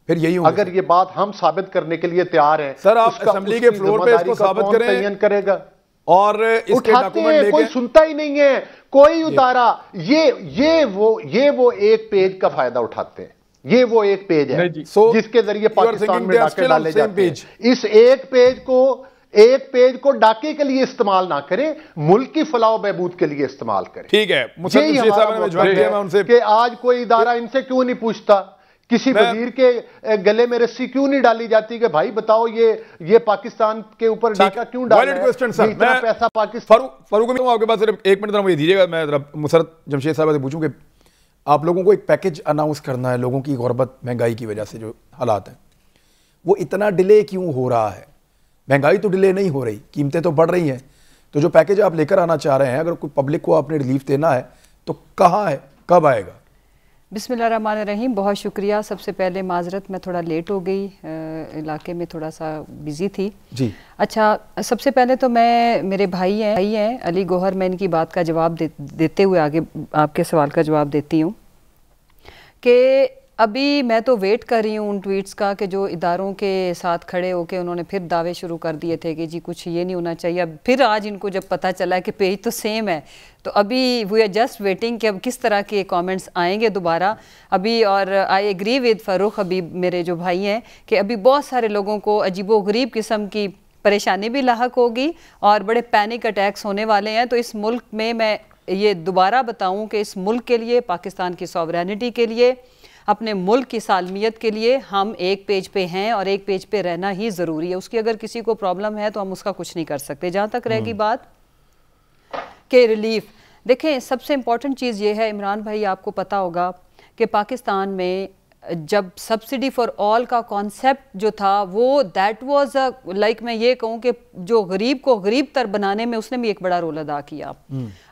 फिर यही अगर ये बात हम साबित करने के लिए तैयार हैं सर, आप असेंबली के फ्लोर पे इसको साबित करें, करेगा और इसके डॉक्यूमेंट लेके कोई सुनता ही नहीं है, कोई उतारा। ये वो एक पेज का फायदा उठाते हैं, ये वो एक पेज है जिसके जरिए पाकिस्तान में डाके डाले जाते हैं। इस एक पेज को डाके के लिए इस्तेमाल ना करें, मुल्क की फलाह बहबूद के लिए इस्तेमाल करें। ठीक है, उनसे कि आज कोई इदारा इनसे क्यों नहीं पूछता, किसी वजीर के गले में रस्सी क्यों नहीं डाली जाती कि भाई बताओ ये पाकिस्तान के ऊपर डाका क्यों डाला है? इतना पैसा पाकिस्तान। फारूक आपके पास सिर्फ 1 मिनट मुझे दीजिएगा, मैं जरा मुसरत जमशेद साहब से पूछूं कि आप लोगों को एक पैकेज अनाउंस करना है, लोगों की गुर्बत महंगाई की वजह से जो हालात हैं वो इतना डिले क्यों हो रहा है? महंगाई तो डिले नहीं हो रही, कीमतें तो बढ़ रही हैं, तो जो पैकेज आप लेकर आना चाह रहे हैं, अगर कोई पब्लिक को आपने रिलीफ देना है तो कहाँ है, कब आएगा? बिस्मिल्लाहिर्रहमानिर्रहीम, बहुत शुक्रिया। सबसे पहले माजरत, मैं थोड़ा लेट हो गई, इलाके में थोड़ा सा बिजी थी जी। अच्छा, सबसे पहले तो मैं, मेरे भाई हैं अली गौहर, मैं इनकी बात का जवाब देते हुए आगे आपके सवाल का जवाब देती हूँ कि अभी मैं तो वेट कर रही हूँ उन ट्वीट्स का कि जो इदारों के साथ खड़े होकर उन्होंने फिर दावे शुरू कर दिए थे कि जी कुछ ये नहीं होना चाहिए। अब फिर आज इनको जब पता चला कि पेज तो सेम है, तो अभी वी आर जस्ट वेटिंग कि अब किस तरह के कमेंट्स आएंगे दोबारा अभी। और आई एग्री विद फ़ारूक हबीब, मेरे जो भाई हैं, कि अभी बहुत सारे लोगों को अजीबो गरीब किस्म की परेशानी भी लाहक होगी और बड़े पैनिक अटैक्स होने वाले हैं। तो इस मुल्क में मैं ये दोबारा बताऊँ कि इस मुल्क के लिए, पाकिस्तान की सॉवरेनिटी के लिए, अपने मुल्क की सालमियत के लिए हम एक पेज पे हैं और एक पेज पे रहना ही ज़रूरी है। उसकी अगर किसी को प्रॉब्लम है तो हम उसका कुछ नहीं कर सकते। जहाँ तक रहेगी बात के रिलीफ, देखें सबसे इम्पॉर्टेंट चीज़ ये है, इमरान भाई आपको पता होगा कि पाकिस्तान में जब सब्सिडी फॉर ऑल का कॉन्सेप्ट जो था वो दैट वाज लाइक मैं ये कहूँ कि जो गरीब को गरीब तर बनाने में उसने भी एक बड़ा रोल अदा किया।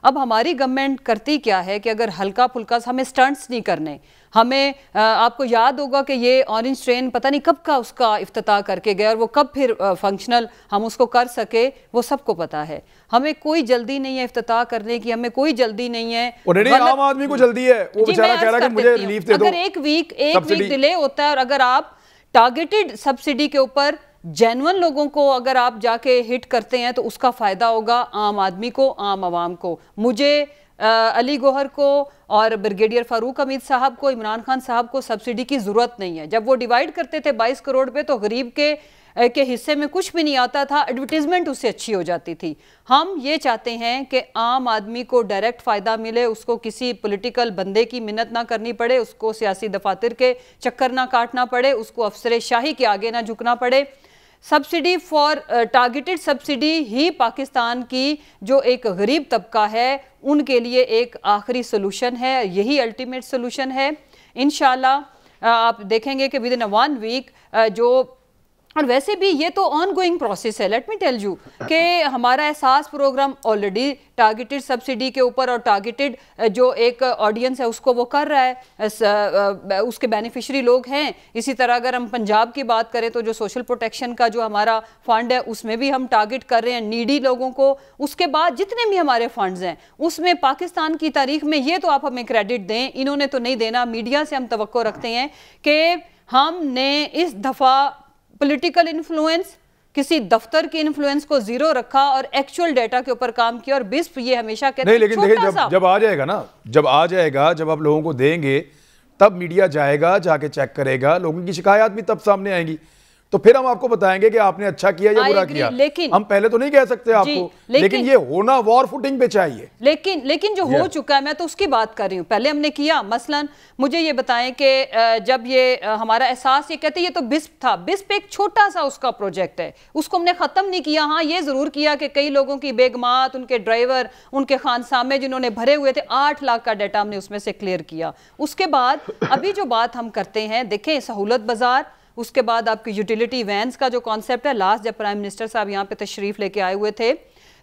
अब हमारी गवर्नमेंट करती क्या है कि अगर हल्का फुल्का, हमें स्टंट्स नहीं करने, हमें आपको याद होगा कि ये ऑरेंज ट्रेन पता नहीं कब का उसका इफ्तिताह करके गया और वो कब फिर फंक्शनल हम उसको कर सके, वो सबको पता है। हमें कोई जल्दी नहीं है इफ्तिताह करने की, हमें कोई जल्दी नहीं है। आम आदमी को जल्दी है, वो बेचारा कह रहा है कि मुझे रिलीफ दे दो। अगर एक वीक डिले होता है और अगर आप टारगेटेड सब्सिडी के ऊपर जेन्युइन लोगों को अगर आप जाके हिट करते हैं तो उसका फायदा होगा आम आदमी को, आम आवाम को। मुझे अली गौहर को और ब्रिगेडियर फारूक हमीद साहब को, इमरान खान साहब को सब्सिडी की ज़रूरत नहीं है। जब वो डिवाइड करते थे 22 करोड़ पे तो गरीब के हिस्से में कुछ भी नहीं आता था, एडवर्टीजमेंट उससे अच्छी हो जाती थी। हम ये चाहते हैं कि आम आदमी को डायरेक्ट फ़ायदा मिले, उसको किसी पॉलिटिकल बंदे की मिन्नत ना करनी पड़े, उसको सियासी दफातर के चक्कर ना काटना पड़े, उसको अफसर शाही के आगे ना झुकना पड़े। सब्सिडी फॉर टारगेटेड सब्सिडी ही पाकिस्तान की जो एक गरीब तबका है उनके लिए एक आखिरी सोल्यूशन है, यही अल्टीमेट सोल्यूशन है। इंशाल्लाह आप देखेंगे कि विद इन 1 वीक जो, और वैसे भी ये तो ऑनगोइंग प्रोसेस है, लेट मी टेल यू कि हमारा एहसास प्रोग्राम ऑलरेडी टारगेटेड सब्सिडी के ऊपर और टारगेटेड जो एक ऑडियंस है उसको वो कर रहा है, उसके बेनिफिशियरी लोग हैं। इसी तरह अगर हम पंजाब की बात करें तो जो सोशल प्रोटेक्शन का जो हमारा फंड है उसमें भी हम टारगेट कर रहे हैं नीडी लोगों को। उसके बाद जितने भी हमारे फंड्स हैं उसमें पाकिस्तान की तारीख में, ये तो आप हमें क्रेडिट दें, इन्होंने तो नहीं देना, मीडिया से हम तवक्को रखते हैं कि हमने इस दफ़ा पॉलिटिकल इन्फ्लुएंस, किसी दफ्तर की इन्फ्लुएंस को जीरो रखा और एक्चुअल डेटा के ऊपर काम किया। और बिस्प ये हमेशा कहते हैं, लेकिन देखिए जब आ जाएगा ना, जब आप लोगों को देंगे तब मीडिया जाएगा, जाके चेक करेगा, लोगों की शिकायत भी तब सामने आएंगी, तो फिर हम आपको बताएंगे कि आपने अच्छा किया या बुरा किया। लेकिन हम पहले तो नहीं कह सकते आपको, लेकिन ये होना वॉर फुटिंग पे चाहिए। लेकिन जो हो चुका है, मैं तो उसकी बात कर रही हूँ। पहले हमने किया, मसलन मुझे ये बताएं कि जब ये हमारा एहसास, ये कहते हैं ये तो बिस्प था, बिस्प एक छोटा सा उसका प्रोजेक्ट है, उसको हमने खत्म नहीं किया। हाँ, ये जरूर किया कि कई लोगों की बेगमात, उनके ड्राइवर, उनके खानसामे जिन्होंने भरे हुए थे, 8 लाख का डाटा हमने उसमें से क्लियर किया। उसके बाद अभी जो बात हम करते हैं, देखें सहूलत बाजार, उसके बाद आपकी यूटिलिटी वैन्स का जो कॉन्सेप्ट है, लास्ट जब प्राइम मिनिस्टर साहब यहाँ पे तशरीफ लेके आए हुए थे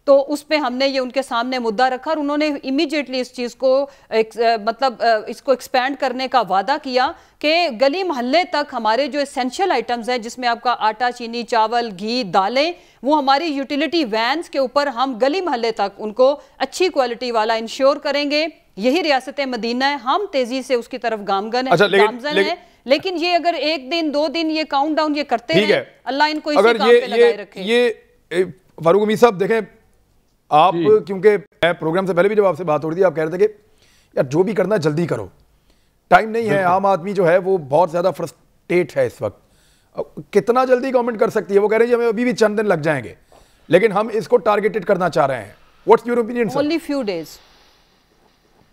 तो उस पे हमने ये उनके सामने मुद्दा रखा और उन्होंने इमीडिएटली इस चीज़ को इसको एक्सपैंड करने का वादा किया कि गली मोहल्ले तक हमारे जो एसेंशियल आइटम्स हैं, जिसमें आपका आटा, चीनी, चावल, घी, दालें, वो हमारी यूटिलिटी वैन्स के ऊपर हम गली मोहल्ले तक उनको अच्छी क्वालिटी वाला इंश्योर करेंगे। यही रियासत मदीना है, हम तेजी से उसकी तरफ गामजन है। लेकिन ये अगर 1 दिन 2 दिन ये काउंट डाउन ये करते हैं, अल्लाह इनको इसी काम पे लगाए रखे। ये फारूक अमीर साहब देखें, आप क्योंकि प्रोग्राम से पहले भी जब आपसे बात हो रही थी, आप कह रहे थे कि यार जो भी करना जल्दी करो, टाइम नहीं है। आम आदमी जो है वो बहुत ज्यादा फ्रस्ट्रेट है इस वक्त। कितना जल्दी गवर्नमेंट कर सकती है? वो कह रहे हैं हमें अभी भी चंद दिन लग जाएंगे, लेकिन हम इसको टारगेटेड करना चाह रहे हैं। What's your opinion? Only few days.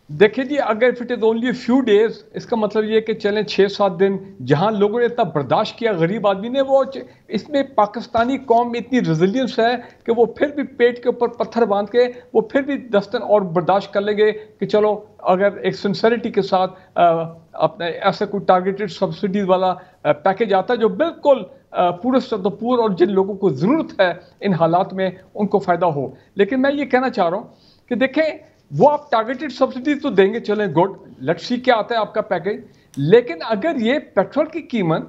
देखिए जी, अगर it is only few days, इसका मतलब ये कि चलें 6-7 दिन, जहां लोगों ने इतना बर्दाश्त किया, गरीब आदमी ने, वो इसमें पाकिस्तानी कौम में इतनी रेजिलियंस है कि वो फिर भी पेट के ऊपर पत्थर बांध के वो फिर भी 10 दिन और बर्दाश्त कर लेंगे कि चलो अगर एक सिंसेरिटी के साथ अपने ऐसा कोई टारगेटेड सब्सिडी वाला पैकेज आता है जो बिल्कुल पूरे सदपुर और जिन लोगों को ज़रूरत है इन हालात में उनको फ़ायदा हो। लेकिन मैं ये कहना चाह रहा हूँ कि देखें, वो आप टारगेटेड सब्सिडी तो देंगे, चलें गुड, लेट्स सी क्या आता है आपका पैकेज। लेकिन अगर ये पेट्रोल की कीमत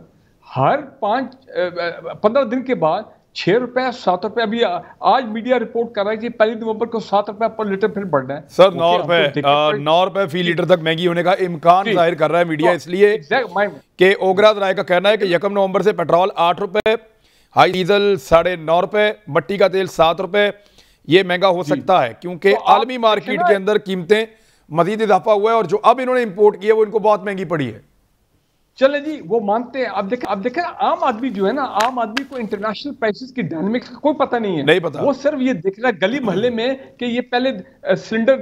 हर 15 दिन के बाद 6 रुपए 7 रुपए, अभी आज मीडिया रिपोर्ट कर रहा है कि 1 नवंबर को 7 रुपए पर लीटर फिर बढ़ना है। सर 9 रुपए फी लीटर तक महंगी होने का इम्कान जाहिर कर रहा है मीडिया, इसलिए कि ओगरा राय का कहना है कि 1 नवंबर से पेट्रोल 8 रुपए, हाई डीजल 9.5 रुपए, मट्टी का तेल 7 रुपए ये महंगा हो सकता है, क्योंकि आलमी मार्केट के अंदर कीमतें मजीद इजाफा हुआ है और जो अब इन्होंने इंपोर्ट किया वो इनको बहुत महंगी पड़ी है। चले जी, वो मानते हैं। अब देखें आम आदमी जो है ना, आम आदमी को इंटरनेशनल प्राइसेस की डायनामिक्स का कोई पता नहीं है, नहीं पता। वो सिर्फ ये देख रहा है गली मोहल्ले में कि ये पहले सिलेंडर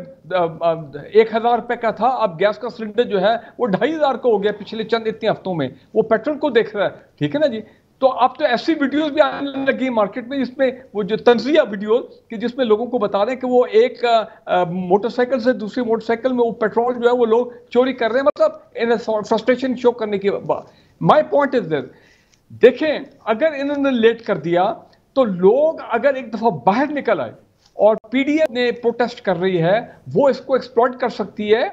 1000 रुपए का था, अब गैस का सिलेंडर जो है वो 2500 का हो गया पिछले चंद इतने हफ्तों में। वो पेट्रोल को देख रहा है, ठीक है ना जी। तो अब तो ऐसी वीडियोस भी आने लगी मार्केट में, जिसमें वो जो तंजिया वीडियो कि जिसमें लोगों को बता रहे हैं कि वो एक मोटरसाइकिल से दूसरी मोटरसाइकिल में वो पेट्रोल जो है वो लोग चोरी कर रहे हैं, मतलब इन फ्रस्ट्रेशन शो करने की बात। माय पॉइंट इज दिस, देखें अगर इन्होंने लेट कर दिया तो लोग अगर एक दफा बाहर निकल आए और पीडीएफ ने प्रोटेस्ट कर रही है, वो इसको एक्सप्लॉइट कर सकती है।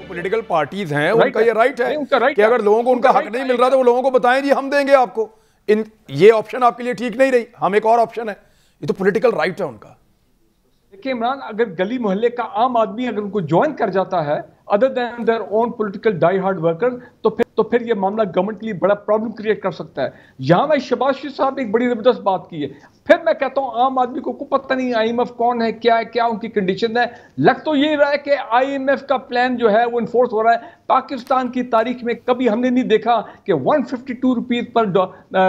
पॉलिटिकल पार्टीज हैं, उनका ये राइट है कि अगर लोगों को उनका हक नहीं मिल रहा तो वो लोगों को बताएं जी हम देंगे आपको, ये ऑप्शन आपके लिए ठीक नहीं रही, हम एक और ऑप्शन है, ये तो पॉलिटिकल राइट है उनका। देखिए इमरान, अगर गली मोहल्ले का आम आदमी अगर उनको ज्वाइन कर जाता है other than their own political die hard worker, तो फिर ये मामला गवर्नमेंट के लिए बड़ा प्रॉब्लम क्रिएट कर सकता है। यहां मैं शहबाज शरीफ साहब ने एक बड़ी जबरदस्त बात की है। फिर मैं कहता हूं आम आदमी को पता नहीं IMF कौन है, क्या है, क्या उनकी कंडीशन है। लग तो ये रहा है कि IMF का प्लान जो है वो इन्फोर्स हो रहा है। पाकिस्तान की तारीख में कभी हमने नहीं देखा कि 152 rupees per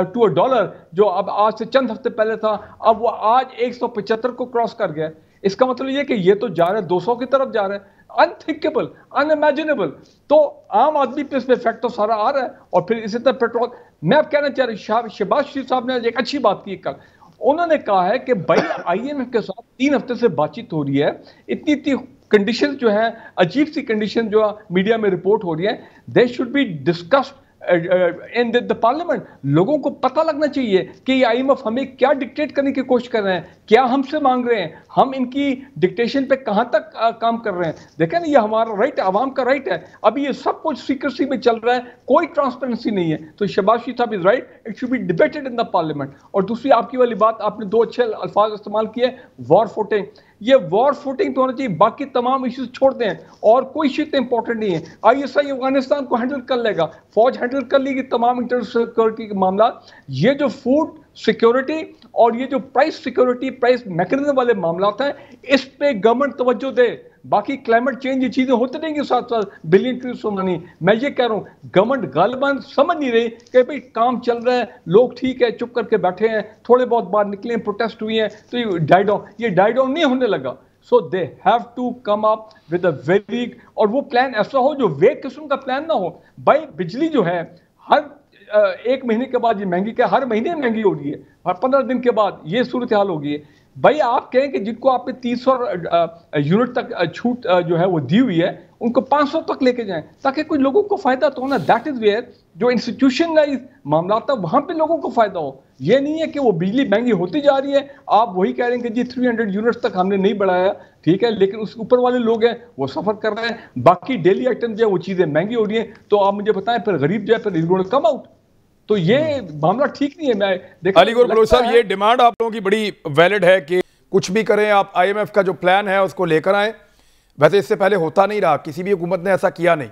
to a dollar जो अब आज से चंद हफ्ते पहले था, अब वो आज 175 को क्रॉस कर गया। इसका मतलब ये कि ये तो जा रहा है 200 की तरफ जा रहा है। Unthinkable, unimaginable. तो आम आदमी पे इसमें इफेक्ट तो सारा आ रहा है। और फिर इसी तरह पेट्रोल, मैं अब कहना चाह रही, शहबाज शरीफ साहब ने एक अच्छी बात की कल। उन्होंने कहा है कि भाई IMF के साथ 3 हफ्ते से बातचीत हो रही है, इतनी कंडीशन जो है, अजीब सी कंडीशन जो मीडिया में रिपोर्ट हो रही है, they should be discussed in the parliament. लोगों को पता लगना चाहिए कि IMF हमें क्या डिक्टेट करने की कोशिश कर रहे हैं, क्या हमसे मांग रहे हैं, हम इनकी डिक्टेशन पे कहां तक काम कर रहे हैं। देखें ना, ये हमारा राइट है, आवाम का राइट है। अभी ये सब कुछ सीक्रेसी में चल रहा है, कोई ट्रांसपेरेंसी नहीं है। तो शहबाज शरीफ साहब is right, it should be debated in the parliament. और दूसरी आपकी वाली बात, आपने 2 अच्छे अल्फाज इस्तेमाल किए, वॉर फुटिंग। ये वॉर फुटिंग तो होना चाहिए, बाकी तमाम इश्यूज छोड़ दें और कोई इश्यू तो इंपॉर्टेंट नहीं है। ISI अफगानिस्तान को हैंडल कर लेगा, फौज हैंडल कर लेगी तमाम इंटरनेशनल सिक्योरिटी के मामला। ये जो फूड सिक्योरिटी और ये जो प्राइस सिक्योरिटी, प्राइस मैकेनिज्म वाले मामला हैं, इस पे गवर्नमेंट तवज्जो दे। बाकी क्लाइमेट चेंज ये चीजें होती रहेंगी साथ साथ, बिलियन ट्रिलियन ऑफ मनी। मैं ये कह रहा हूँ गवर्नमेंट गालिबन समझ नहीं रही कि भाई काम चल रहा है, लोग ठीक है चुप करके बैठे हैं, थोड़े बहुत बाहर निकले, प्रोटेस्ट हुई हैं, तो ये डाई डाउन नहीं होने लगा। So they have to come up with a very, और वो प्लान ऐसा हो जो वेग किस्म का प्लान ना हो। भाई बिजली जो है हर 1 महीने के बाद ये महंगी, क्या हर महीने महंगी हो रही है, हर 15 दिन के बाद ये सूरत हाल हो गई है। भाई आप कहें कि जिनको आपने 300 यूनिट तक छूट जो है वो दी हुई है, उनको 500 तक लेके जाएं ताकि कुछ लोगों को फायदा तो होना। दैट इज वेयर जो इंस्टीट्यूशनलाइज मामला था वहां पे लोगों को फायदा हो। ये नहीं है कि वो बिजली महंगी होती जा रही है, आप वही कह रहे हैं कि जी 300 यूनिट्स तक हमने नहीं बढ़ाया, ठीक है, लेकिन उस ऊपर वाले लोग हैं वो सफर कर रहे हैं, बाकी डेली आइटम जो है वो चीजें महंगी हो रही हैं। तो आप मुझे बताएं फिर गरीब जो है फिर is going to come out. तो ये मामला ठीक नहीं है। मैं अली गौहर बलोच साहब, ये डिमांड आप लोगों की बड़ी वैलिड है कि कुछ भी करें आप, IMF का जो प्लान है उसको लेकर आएं। वैसे इससे पहले होता नहीं रहा, किसी भी हुकूमत ने ऐसा किया नहीं,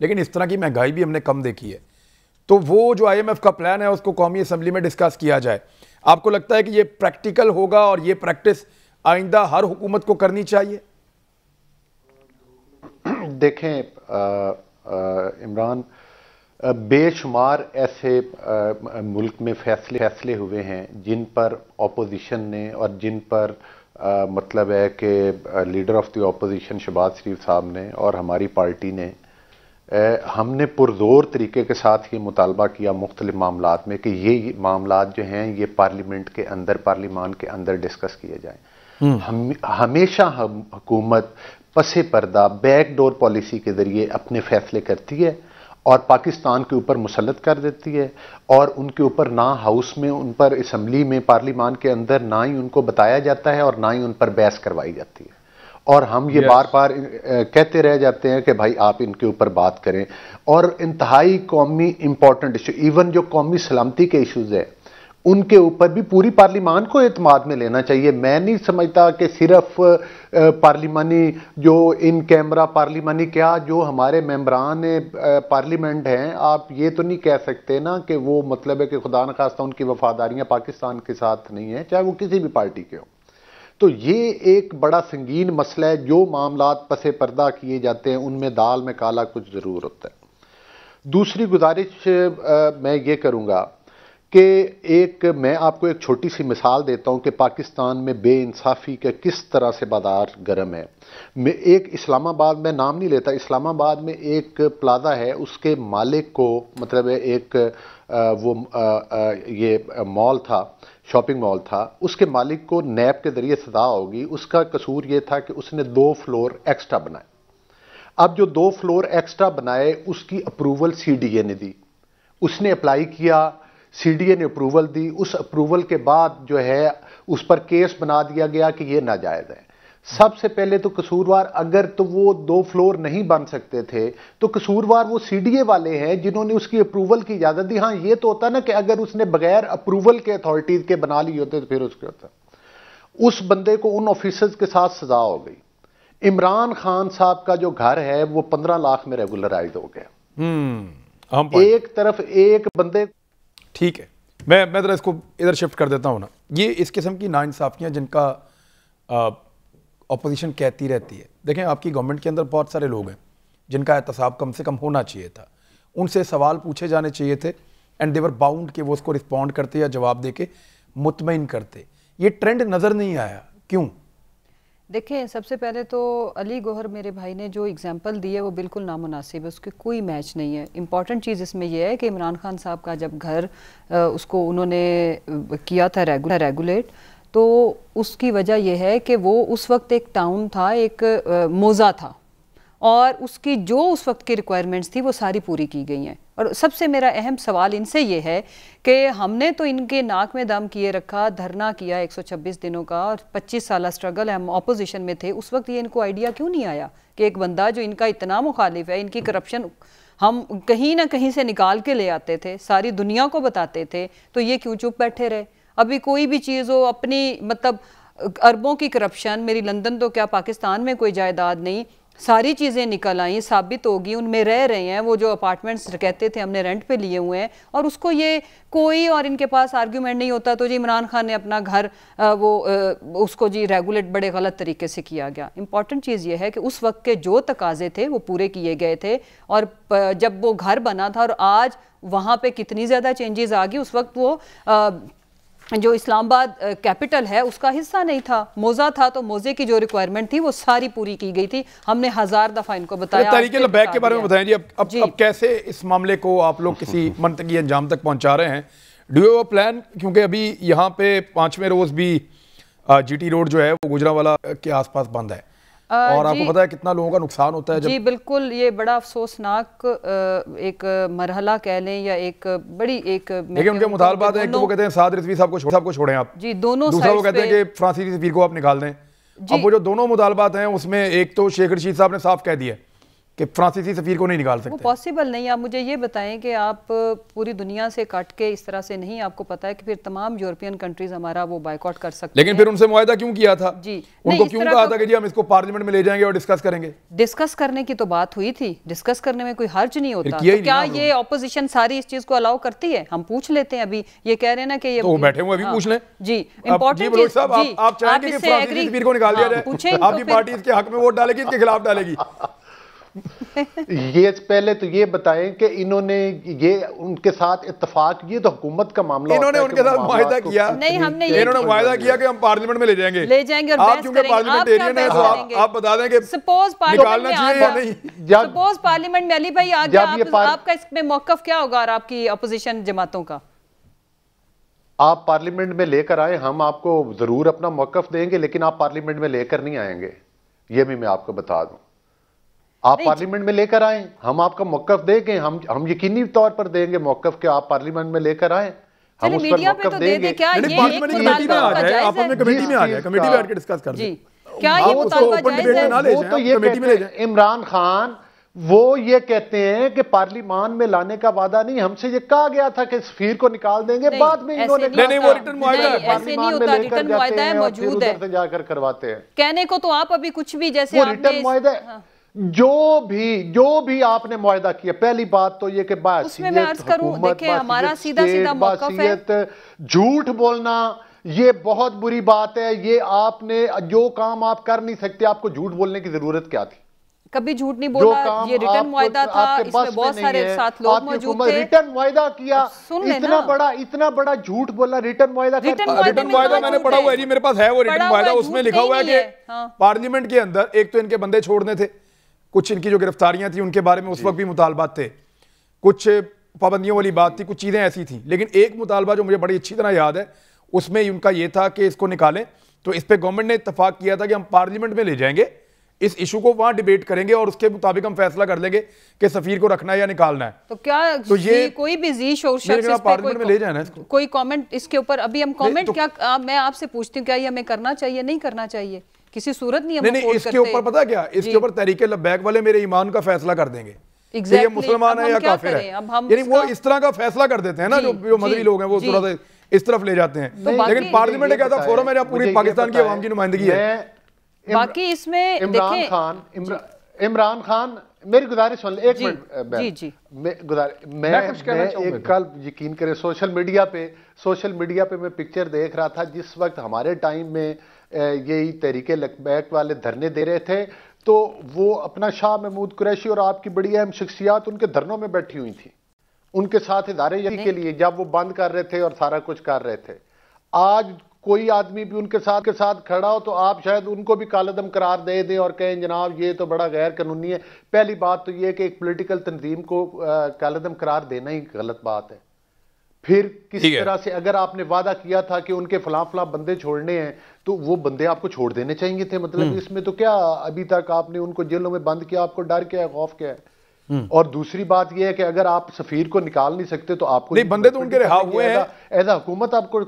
लेकिन इस तरह की महंगाई भी हमने कम देखी है। तो वो जो IMF का प्लान है उसको कौमी असम्बली में डिस्कस किया जाए। आपको लगता है कि ये प्रैक्टिकल होगा और ये प्रैक्टिस आइंदा हर हुकूमत को करनी चाहिए? देखें इमरान, बेशुमार ऐसे मुल्क में फैसले हुए हैं जिन पर अपोजिशन ने और जिन पर मतलब है कि leader of the opposition Shahbaz Sharif साहब ने और हमारी पार्टी ने हमने पुरजोर तरीके के साथ ये मुतालबा किया मुख्तलिफ मामलात में कि ये मामलात जो हैं ये पार्लियामेंट के अंदर, पार्लिमान के अंदर डिस्कस किए जाएं। हमेशा हुकूमत पसे पर्दा बैकडोर पॉलिसी के जरिए अपने फैसले करती है और पाकिस्तान के ऊपर मुसल्लत कर देती है, और उनके ऊपर ना हाउस में, उन पर असम्बली में, पार्लिमान के अंदर ना ही उनको बताया जाता है और ना ही उन पर बहस करवाई जाती है। और हम ये बार बार कहते रह जाते हैं कि भाई आप इनके ऊपर बात करें। और इंतहाई कौमी इंपॉर्टेंट इशू, इवन जो कौमी सलामती के इशूज है उनके ऊपर भी पूरी पार्लिमान को एतमाद में लेना चाहिए। मैं नहीं समझता कि सिर्फ पार्लिमानी जो इन कैमरा पार्लिमानी, क्या जो हमारे मेंबरान पार्लियामेंट हैं, आप ये तो नहीं कह सकते ना कि वो मतलब है कि खुदा न खास्ता उनकी वफादारियां पाकिस्तान के साथ नहीं है, चाहे वो किसी भी पार्टी के हो। तो ये एक बड़ा संगीन मसला है। जो मामलात पसे पर्दा किए जाते हैं उनमें दाल में काला कुछ जरूर होता है। दूसरी गुजारिश मैं ये करूंगा कि मैं आपको एक छोटी सी मिसाल देता हूं कि पाकिस्तान में बेइंसाफी का किस तरह से बाजार गर्म है। मैं एक इस्लामाबाद में नाम नहीं लेता, इस्लामाबाद में एक प्लाजा है, उसके मालिक को मतलब एक ये मॉल था, शॉपिंग मॉल था, उसके मालिक को नैब के जरिए सजा होगी। उसका कसूर ये था कि उसने 2 फ्लोर एक्स्ट्रा बनाए। अब जो 2 फ्लोर एक्स्ट्रा बनाए उसकी अप्रूवल CDA ने दी, उसने अप्लाई किया, CDA ने अप्रूवल दी। उस अप्रूवल के बाद जो है उस पर केस बना दिया गया कि यह नाजायज है। सबसे पहले तो कसूरवार, अगर तो वो 2 फ्लोर नहीं बन सकते थे तो कसूरवार वो CDA वाले हैं जिन्होंने उसकी अप्रूवल की इजाजत दी। हाँ, ये तो होता ना कि अगर उसने बगैर अप्रूवल के अथॉरिटीज के बना लिए होते तो फिर उसके होता। उस बंदे को उन ऑफिसर्स के साथ सजा हो गई। इमरान खान साहब का जो घर है वो 15 लाख में रेगुलराइज हो गया। एक तरफ एक बंदे, ठीक है, मैं जरा इसको इधर शिफ्ट कर देता हूं ना। ये इस किस्म की नाइंसाफियां जिनका अपोजिशन कहती रहती है। देखें, आपकी गवर्नमेंट के अंदर बहुत सारे लोग हैं जिनका एहतसाब कम से कम होना चाहिए था, उनसे सवाल पूछे जाने चाहिए थे एंड देवर बाउंड कि वो उसको रिस्पॉन्ड करते या जवाब देके मुतमईन करते। ये ट्रेंड नज़र नहीं आया, क्यों? देखें, सबसे पहले तो अली गौहर मेरे भाई ने जो एग्जांपल दी है वो बिल्कुल नामुनासिब है, उसके कोई मैच नहीं है। इम्पॉर्टेंट चीज़ इसमें यह है कि इमरान खान साहब का जब घर उसको उन्होंने किया था रेगुलेट, तो उसकी वजह यह है कि वो उस वक्त एक टाउन था, एक मोज़ा था, और उसकी जो उस वक्त की रिक्वायरमेंट्स थी वो सारी पूरी की गई हैं। और सबसे मेरा अहम सवाल इनसे ये है कि हमने तो इनके नाक में दम किए रखा, धरना किया 126 दिनों का, और 25 साल स्ट्रगल है, हम अपोजिशन में थे। उस वक्त ये इनको आइडिया क्यों नहीं आया कि एक बंदा जो इनका इतना मुखालिफ है, इनकी करप्शन हम कहीं ना कहीं से निकाल के ले आते थे, सारी दुनिया को बताते थे, तो ये क्यों चुप बैठे रहे? अभी कोई भी चीज़ हो अपनी मतलब अरबों की करप्शन, मेरी लंदन तो क्या पाकिस्तान में कोई जायदाद नहीं, सारी चीज़ें निकल आई, साबित होगी, उनमें रह रहे हैं, वो जो अपार्टमेंट्स कहते थे हमने रेंट पे लिए हुए हैं, और उसको ये कोई और इनके पास आर्ग्यूमेंट नहीं होता तो जी इमरान खान ने अपना घर उसको जी रेगुलेट बड़े गलत तरीके से किया गया। इंपॉर्टेंट चीज़ ये है कि उस वक्त के जो तकाजे थे वो पूरे किए गए थे, और जब वो घर बना था और आज वहाँ पे कितनी ज़्यादा चेंजेस आ गई, उस वक्त वो जो इस्लामाबाद कैपिटल है उसका हिस्सा नहीं था, मोज़ा था, तो मोज़े की जो रिक्वायरमेंट थी वो सारी पूरी की गई थी। हमने 1000 दफ़ा इनको बताया। तहरीक लब्बैक के बारे में बताएं जी, अब कैसे इस मामले को आप लोग किसी मंतकी अंजाम तक पहुंचा रहे हैं? Do you have a plan? क्योंकि अभी यहाँ पे 5वें रोज भी GT रोड जो है वो गुजरांवाला के आसपास बंद है, और आपको पता है कितना लोगों का नुकसान होता है। जी बिल्कुल, ये बड़ा अफसोसनाक एक मरहला कह लें या एक बड़ी एक, लेकिन उनके मुतालबात है कि वो कहते हैं साद रिजवी साहब को छोड़ें आप जी, दोनों। दूसरा वो कहते हैं कि फ्रांसीसी सफीर को आप निकाल दें। अब वो जो दोनों मुतालबात हैं उसमें एक तो शेख रशीद साहब ने साफ कह दिया कि फ्रांसीसी सफीर को नहीं निकाल सकते। वो पॉसिबल नहीं। आप मुझे ये बताएं कि आप पूरी दुनिया से काट के इस तरह से नहीं, आपको पता है कि फिर तमाम यूरोपियन कंट्रीज हमारा वो बायकॉट कर सकते हैं। लेकिन फिर उनसे मुआहदा क्यों किया था जी? उनको क्यों कहा था कि जी हम इसको पार्लियामेंट में ले जाएंगे और डिस्कस करेंगे? डिस्कस करने की तो बात हुई थी, डिस्कस करने में कोई हर्ज नहीं होता। तो क्या ये ऑपोजिशन सारी इस चीज को अलाउ करती है? हम पूछ लेते हैं। अभी ये कह रहे हैं ना कि ये तो बैठे हुए अभी पूछ लें जी। इंपॉर्टेंट चीज, आप चाहेंगे कि फ्रांसीसी सफीर को निकाल दिया जाए? आपकी पार्टी इसके हक में वोट डालेगी, इसके खिलाफ डालेगी? ये पहले तो ये बताएं कि इन्होंने ये उनके साथ इत्तेफाक, ये तो हुकूमत का मामला, इन्होंने उनके साथ मुआहदा किया नहीं, हमने इन्होंने मुआहदा किया कि हम पार्लियामेंट में ले जाएंगे और आप क्योंकि पार्लियामेंटेरियन है तो आप बता दें कि सपोज निकालना चाहिए या नहीं। सपोज पार्लियामेंट में अली भाई आ गया, आपका इसमें मौकफ क्या होगा और आपकी अपोजिशन जमातों का? आप पार्लियामेंट में लेकर आए, हम आपको जरूर अपना मौकफ देंगे, लेकिन आप पार्लियामेंट में लेकर नहीं आएंगे, ये भी मैं आपको बता दूं। आप पार्लियामेंट में लेकर आए, हम आपका मौकफ देंगे, हम यकीनी तौर पर देंगे मौकफ कि आप पार्लियामेंट में लेकर आए, हम उस पर मौकफ देंगे। कमेटी में डिस्कस कर दें। क्या ये मुतालबा जायज है? वो तो ये कहते हैं इमरान खान, वो ये कहते हैं कि पार्लियामान में लाने का वादा नहीं, हमसे ये कहा गया था कि सफीर को निकाल देंगे, बाद में इन्होंने नहीं, वो रिटर्न मुआहदा है, पार्लियामान में लेकर जाते हैं, मौजूद है, जाकर करवाते हैं। कहने को तो आप अभी कुछ भी जैसे रिटर्न मुआहदा है, जो भी आपने मुआहदा किया, पहली बात तो ये कि उसमें मैं अर्ज करूं, देखिए हमारा सीधा सीधा मौक़िफ़ है, झूठ बोलना ये बहुत बुरी बात है। ये आपने जो काम आप कर नहीं सकते, आपको झूठ बोलने की जरूरत क्या थी? कभी झूठ नहीं बोला। ये रिटर्न मुआहदा था, इसमें बहुत सारे साथ लोग मौजूद थे। रिटर्न मुआहदा किया, इतना बड़ा झूठ बोला। रिटर्न मुआहदा मैंने पढ़ा हुआ है जी, मेरे पास है वो रिटर्न मुआहदा। उसमें लिखा हुआ है कि पार्लियामेंट के अंदर एक तो इनके बंदे छोड़ने थे, कुछ इनकी जो गिरफ्तारियां थी उनके बारे में उस वक्त भी मुतालबात थे, कुछ पाबंदियों वाली बात थी, कुछ चीजें ऐसी थी। लेकिन एक मुतालबा जो मुझे बड़ी अच्छी तरह याद है, उसमें उनका ये था कि इसको निकालें। तो इस पे गवर्नमेंट ने इत्तेफाक किया था कि हम पार्लियामेंट में ले जाएंगे, इस इशू को वहां डिबेट करेंगे और उसके मुताबिक हम फैसला कर लेंगे कि सफीर को रखना है या निकालना है। तो क्या तो ये कोई भी जी शोर शख्स पार्लियामेंट में ले जाना है, कोई कमेंट इसके ऊपर अभी हम कमेंट क्या मैं आपसे पूछती हूँ, क्या ये हमें करना चाहिए, नहीं करना चाहिए? किसी सूरत नहीं। नहीं, इसके ऊपर पता क्या, इसके ऊपर तहरीक लब्बैक वाले मेरे ईमान का फैसला कर देंगे कि ये मुसलमान है या काफिर है। यानी वो इस तरह का फैसला कर देते हैं ना, जो मजहबी लोग हैं वो थोड़ा सा इस तरफ ले जाते हैं। लेकिन पार्लियामेंट एक ऐसा फोरम है जहाँ पूरी पाकिस्तान की आवाम की नुमाइंदगी है। बाकी इसमें इमरान खान मेरी गुजारिश सुन ले एक मिनट। मैं एक कल यकीन करें सोशल मीडिया पे मैं पिक्चर देख रहा था, जिस वक्त हमारे टाइम में यही तहरीक लब्बैक वाले धरने दे रहे थे, तो वो अपना शाह महमूद कुरैशी और आपकी बड़ी अहम शख्सियात उनके धरनों में बैठी हुई थी, उनके साथ इदारे के लिए जब वो बंद कर रहे थे और सारा कुछ कर रहे थे। आज कोई आदमी भी उनके साथ खड़ा हो तो आप शायद उनको भी कालदम करार दे दें और कहें जनाब ये तो बड़ा गैर कानूनी है। पहली बात तो ये कि एक पॉलिटिकल तंजीम को कालदम करार देना ही गलत बात है। फिर किस तरह से अगर आपने वादा किया था कि उनके फलां बंदे छोड़ने हैं तो वो बंदे आपको छोड़ देने चाहिए थे। मतलब इसमें तो क्या अभी तक आपने उनको जेलों में बंद किया, आपको डर क्या है, खौफ क्या है? और दूसरी बात यह है कि अगर आप सफीर को निकाल नहीं सकते तो आपको नहीं, बंदे तो उनके रिहा हुए हैं एज हुकूमत आपको,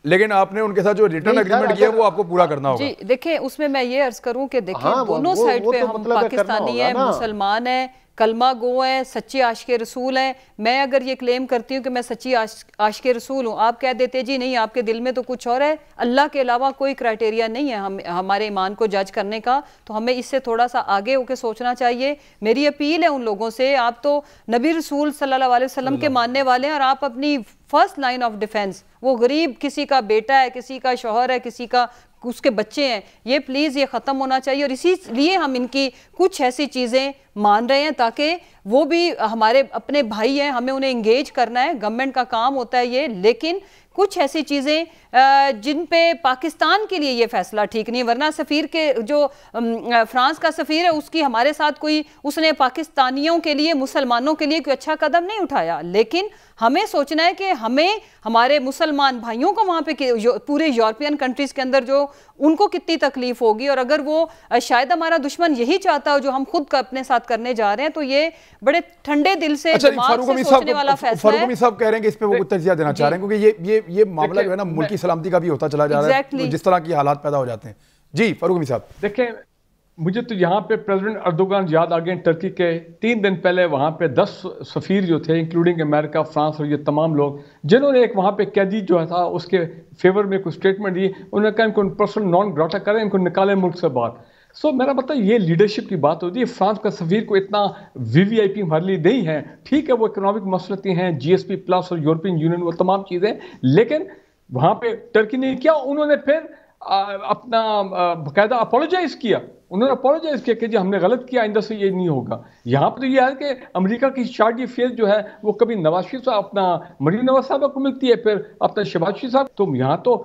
लेकिन आपने उनके साथ जो रिटर्न एग्रीमेंट किया वो आपको पूरा करना होगा। जी देखिए, उसमें मैं ये अर्ज करूं कि देखिए दोनों साइड पे हम पाकिस्तानी है, मुसलमान है, कलमा गो हैं, सच्चे आशिक़े रसूल हैं। मैं अगर ये क्लेम करती हूँ कि मैं सच्ची आशिक़े रसूल हूँ, आप कह देते जी नहीं आपके दिल में तो कुछ और है। अल्लाह के अलावा कोई क्राइटेरिया नहीं है हमारे ईमान को जज करने का, तो हमें इससे थोड़ा सा आगे होकर सोचना चाहिए। मेरी अपील है उन लोगों से, आप तो नबी रसूल सल्लल्लाहु अलैहि वसल्लम के मानने वाले हैं और आप अपनी फर्स्ट लाइन ऑफ डिफेंस, वो गरीब किसी का बेटा है, किसी का शौहर है, किसी का उसके बच्चे हैं, ये प्लीज़ ये ख़त्म होना चाहिए। और इसीलिए हम इनकी कुछ ऐसी चीज़ें मान रहे हैं ताकि वो भी हमारे अपने भाई हैं, हमें उन्हें इंगेज करना है, गवर्नमेंट का काम होता है ये। लेकिन कुछ ऐसी चीज़ें जिन पे पाकिस्तान के लिए ये फैसला ठीक नहीं, वरना सफ़ीर के जो फ्रांस का सफ़ीर है उसकी हमारे साथ कोई, उसने पाकिस्तानियों के लिए, मुसलमानों के लिए कोई अच्छा कदम नहीं उठाया। लेकिन हमें सोचना है कि हमें हमारे मुसलमान भाइयों को वहाँ पे पूरे यूरोपियन कंट्रीज़ के अंदर जो उनको कितनी तकलीफ होगी, और अगर वो शायद हमारा दुश्मन यही चाहता हो जो हम खुद अपने साथ करने जा रहे हैं, तो ये बड़े ठंडे दिल से दिमाग से सोचने वाला फैसला है। फारूक साहब कह रहे हैं कि इस पे वो कुछ तजिया देना चाह रहे हैं, क्योंकि ये मामला जो है ना मुल्क की सलामती का भी होता चला जा रहा है, जिस तरह की हालात पैदा हो जाते हैं। जी फारूक साहब देखें, मुझे तो यहाँ पे प्रेसिडेंट अर्दोगान याद आ गए, टर्की के 3 दिन पहले वहाँ पे 10 सफ़ीर जो थे, इंक्लूडिंग अमेरिका, फ्रांस और ये तमाम लोग, जिन्होंने एक वहाँ पे कैदी जो था उसके फेवर में कुछ स्टेटमेंट दी, उन्होंने कहा इनको पर्सन नॉन ग्राटा करें, इनको निकालें मुल्क से बाहर। सो मेरा मतलब ये लीडरशिप की बात होती है। फ्रांस का सफ़ीर को इतना वीवीआईपी हमारे लिए नहीं है, ठीक है वो इकोनॉमिक मसलती हैं, जीएसपी प्लस और यूरोपियन यूनियन वो तमाम चीज़ें, लेकिन वहाँ पे टर्की ने क्या, उन्होंने फिर अपना बाकायदा अपोलोजाइज किया, उन्होंने अपोलोजाइज किया कि जी हमने गलत किया, आइंदा से ये नहीं होगा। यहाँ पर तो ये है कि अमेरिका की शार्ट फेस जो है वो कभी नवाज शरीफ साहब, अपना मरीम नवाज साहब को मिलती है, फिर अपना शहबाज शरीफ साहब, तो यहाँ तो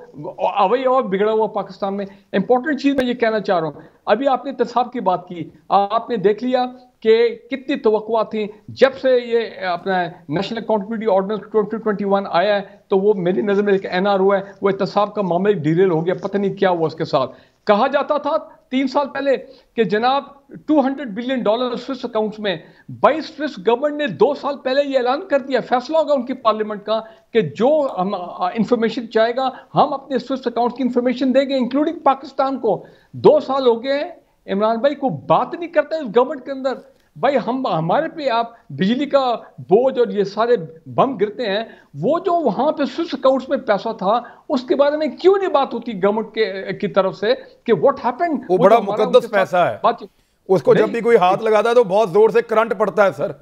अवई और बिगड़ा हुआ पाकिस्तान में। इंपॉर्टेंट चीज़ मैं ये कहना चाह रहा हूँ, अभी आपने तसाब की बात की, आपने देख लिया कि कितनी तवक्कुआ थी जब से ये अपना नेशनल अकाउंटेबिलिटी ऑर्डिनेंस 2021 आया है, तो वो मेरी नज़र में एक एनआर हुआ है, वो तसाब का मामला डिरेल हो गया, पता नहीं क्या हुआ उसके साथ। कहा जाता था 3 साल पहले कि जनाब $200 बिलियन स्विस अकाउंट्स में, 22 स्विस गवर्नमेंट ने 2 साल पहले ये ऐलान कर दिया, फैसला होगा उनकी पार्लियामेंट का कि जो हम इंफॉर्मेशन चाहेगा हम अपने स्विस अकाउंट की इंफॉर्मेशन देंगे, इंक्लूडिंग पाकिस्तान को। 2 साल हो गए, इमरान भाई को बात नहीं करता इस गवर्नमेंट के अंदर। भाई हमारे पे आप बिजली का बोझ और ये सारे बम गिरते हैं, वो जो वहां पे स्विस अकाउंट्स में पैसा था उसके बारे में क्यों नहीं बात होती गवर्नमेंट की तरफ से कि व्हाट हैपेंड। वो बड़ा मुकद्दस पैसा है, उसको जब भी कोई हाथ लगाता है तो बहुत जोर से करंट पड़ता है सर।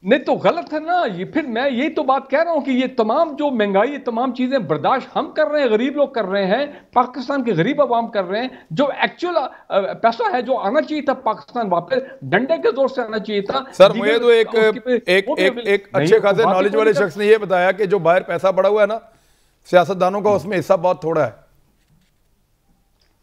नहीं तो गलत है ना ये। फिर मैं यही तो बात कह रहा हूं कि ये तमाम जो महंगाई, ये तमाम चीजें बर्दाश्त हम कर रहे हैं, गरीब लोग कर रहे हैं, पाकिस्तान के गरीब अवाम कर रहे हैं। जो एक्चुअल पैसा है जो आना चाहिए था पाकिस्तान वापस, डंडे के जोर से आना चाहिए था। सर मुझे तो एक अच्छे खासे नॉलेज वाले शख्स ने ये बताया कि जो बाहर पैसा पड़ा हुआ है ना सियासतदानों का, उसमें हिस्सा बहुत थोड़ा है।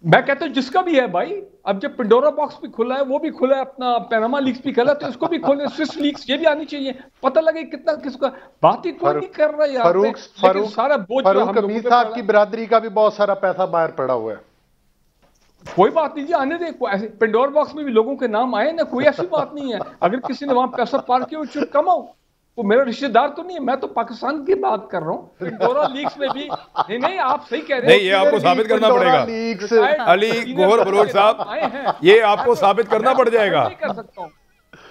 मैं कहता हूं जिसका भी है भाई, अब जब पेंडोरा बॉक्स भी खुला है, वो भी खुला है, अपना पैनामा लीक्स भी खुला है, तो इसको भी खोले, स्विस लीक्स ये भी आनी चाहिए, पता लगे कितना किसका। बात ही कोई नहीं कर रहा है यार। सारा बोझ फारूक अमीर साहब की बिरादरी का भी बहुत सारा पैसा बाहर पड़ा हुआ है। कोई बात नहीं जी, आने दे। ऐसे पेंडोरा बॉक्स में भी लोगों के नाम आए ना, कोई ऐसी बात नहीं है। अगर किसी ने वहां पैसा पार किया कम हो, वो मेरा रिश्तेदार तो नहीं है, मैं तो पाकिस्तान की बात कर रहा हूँ। पेंडोरा लीक्स में भी नहीं, आप सही कह रहे हैं। नहीं, ये आपको साबित करना पड़ेगा अली गौहर बलोच साहब, ये आपको साबित करना पड़ जाएगा। कर सकता हूँ,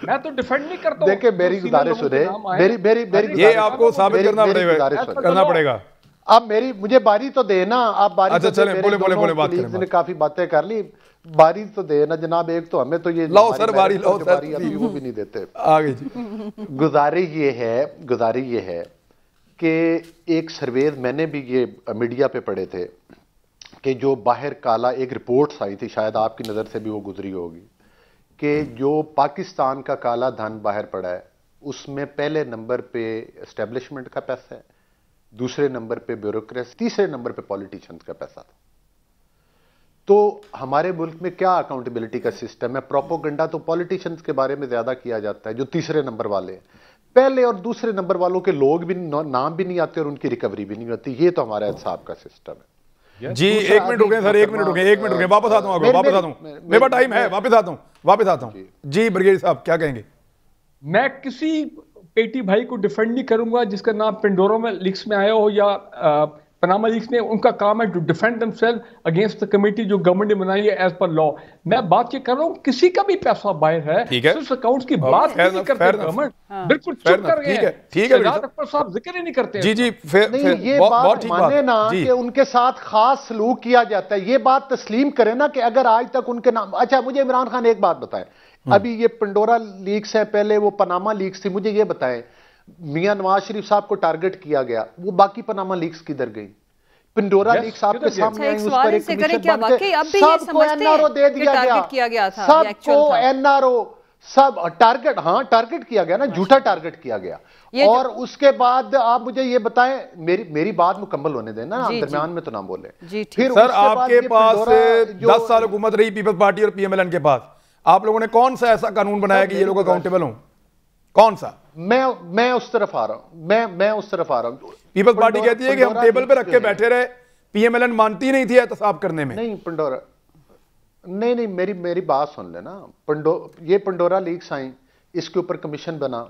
मैं तो डिफेंड नहीं करता। देखिए मेरी गुजारिश सुने, मेरी ये आपको साबित करना पड़ेगा। आप मुझे बारी तो देना, आप बारी। अच्छा चलें, बोले बात करें। काफी बातें कर ली, बारी तो देना जनाब। एक तो हमें तो ये लाओ सर बारी, लाओ सर, अभी वो भी नहीं देते। आगे जी। गुजारिश ये है कि एक सर्वे मैंने भी ये मीडिया पे पढ़े थे कि जो बाहर काला, एक रिपोर्ट्स आई थी, शायद आपकी नज़र से भी वो गुजरी होगी, कि जो पाकिस्तान का काला धन बाहर पड़ा है उसमें पहले नंबर पे एस्टेब्लिशमेंट का पैसा है, दूसरे नंबर पे ब्यूरोक्रेसी, तीसरे नंबर पे पॉलिटिशियंस का पैसा था। तो हमारे मुल्क में क्या अकाउंटेबिलिटी का सिस्टम है? प्रोपोगंडा तो पॉलिटिशियंस के बारे में ज्यादा किया जाता है, जो तीसरे नंबर वाले हैं। पहले और दूसरे नंबर वालों के लोग भी नाम भी नहीं आते और उनकी रिकवरी भी नहीं होती। ये तो हमारा हिसाब का सिस्टम है। जी एक मिनट रुके सर, एक मिनट रुके, वापस आता हूँ, मेरे पास टाइम है, वापस आता हूँ। जी ब्रिगेडियर साहब क्या कहेंगे? मैं किसी पेटी भाई को डिफेंड नहीं करूंगा जिसका नाम पेंडोरा में लीक्स में आया हो या पनामा लीक्स ने उनका काम है to defend themselves against the committee जो गवर्नमेंट ने बनाई है एज पर लॉ। मैं बात ये कर रहा हूँ किसी का भी पैसा बाहर है, सिर्फ अकाउंट्स की बात नहीं करते गवर्नमेंट, बिल्कुल चुप कर गए हैं। ठीक है, शहजाद अख्तर साहब जिक्र ही नहीं करते। जी जी, नहीं ये बात माने ना कि उनके साथ खास सलूक किया जाता है, ये बात तस्लीम करें ना कि अगर आज तक उनके नाम। अच्छा मुझे इमरान खान एक बात बताएं, अभी ये पंडोरा लीक्स है, पहले वो पनामा लीक्स थी, मुझे ये बताएं मियां नवाज शरीफ साहब को टारगेट किया गया, वो बाकी पनामा लीक्स किधर गई? पंडोरा लीक्स आपके सामने आई, उस पर एक कमीशन बन के सबको एनआरओ दे दिया गया, सबको एनआरओ, सब टारगेट, हाँ टारगेट किया गया ना, झूठा टारगेट किया गया। और उसके बाद आप मुझे ये बताएं, मेरी बात मुकम्मल होने देना, दरमियान में तो ना बोले। फिर सर आपके पास 10 साल हुकूमत रही पीपल्स पार्टी और पीएमएलएन के पास, आप लोगों ने कौन सा ऐसा कानून बनाया कि ये लोग अकाउंटेबल हों? कौन सा? मैं उस तरफ आ रहा हूं, मैं उस तरफ आ रहा हूं। पीपल्स पार्टी कहती है कि हम टेबल पे रख के बैठे रहे, पीएमएलएन मानती नहीं थी एहतसाब करने में। नहीं पंडोरा, नहीं मेरी बात सुन लेना। ये पंडोरा लीक्स आई, इसके ऊपर कमीशन बना,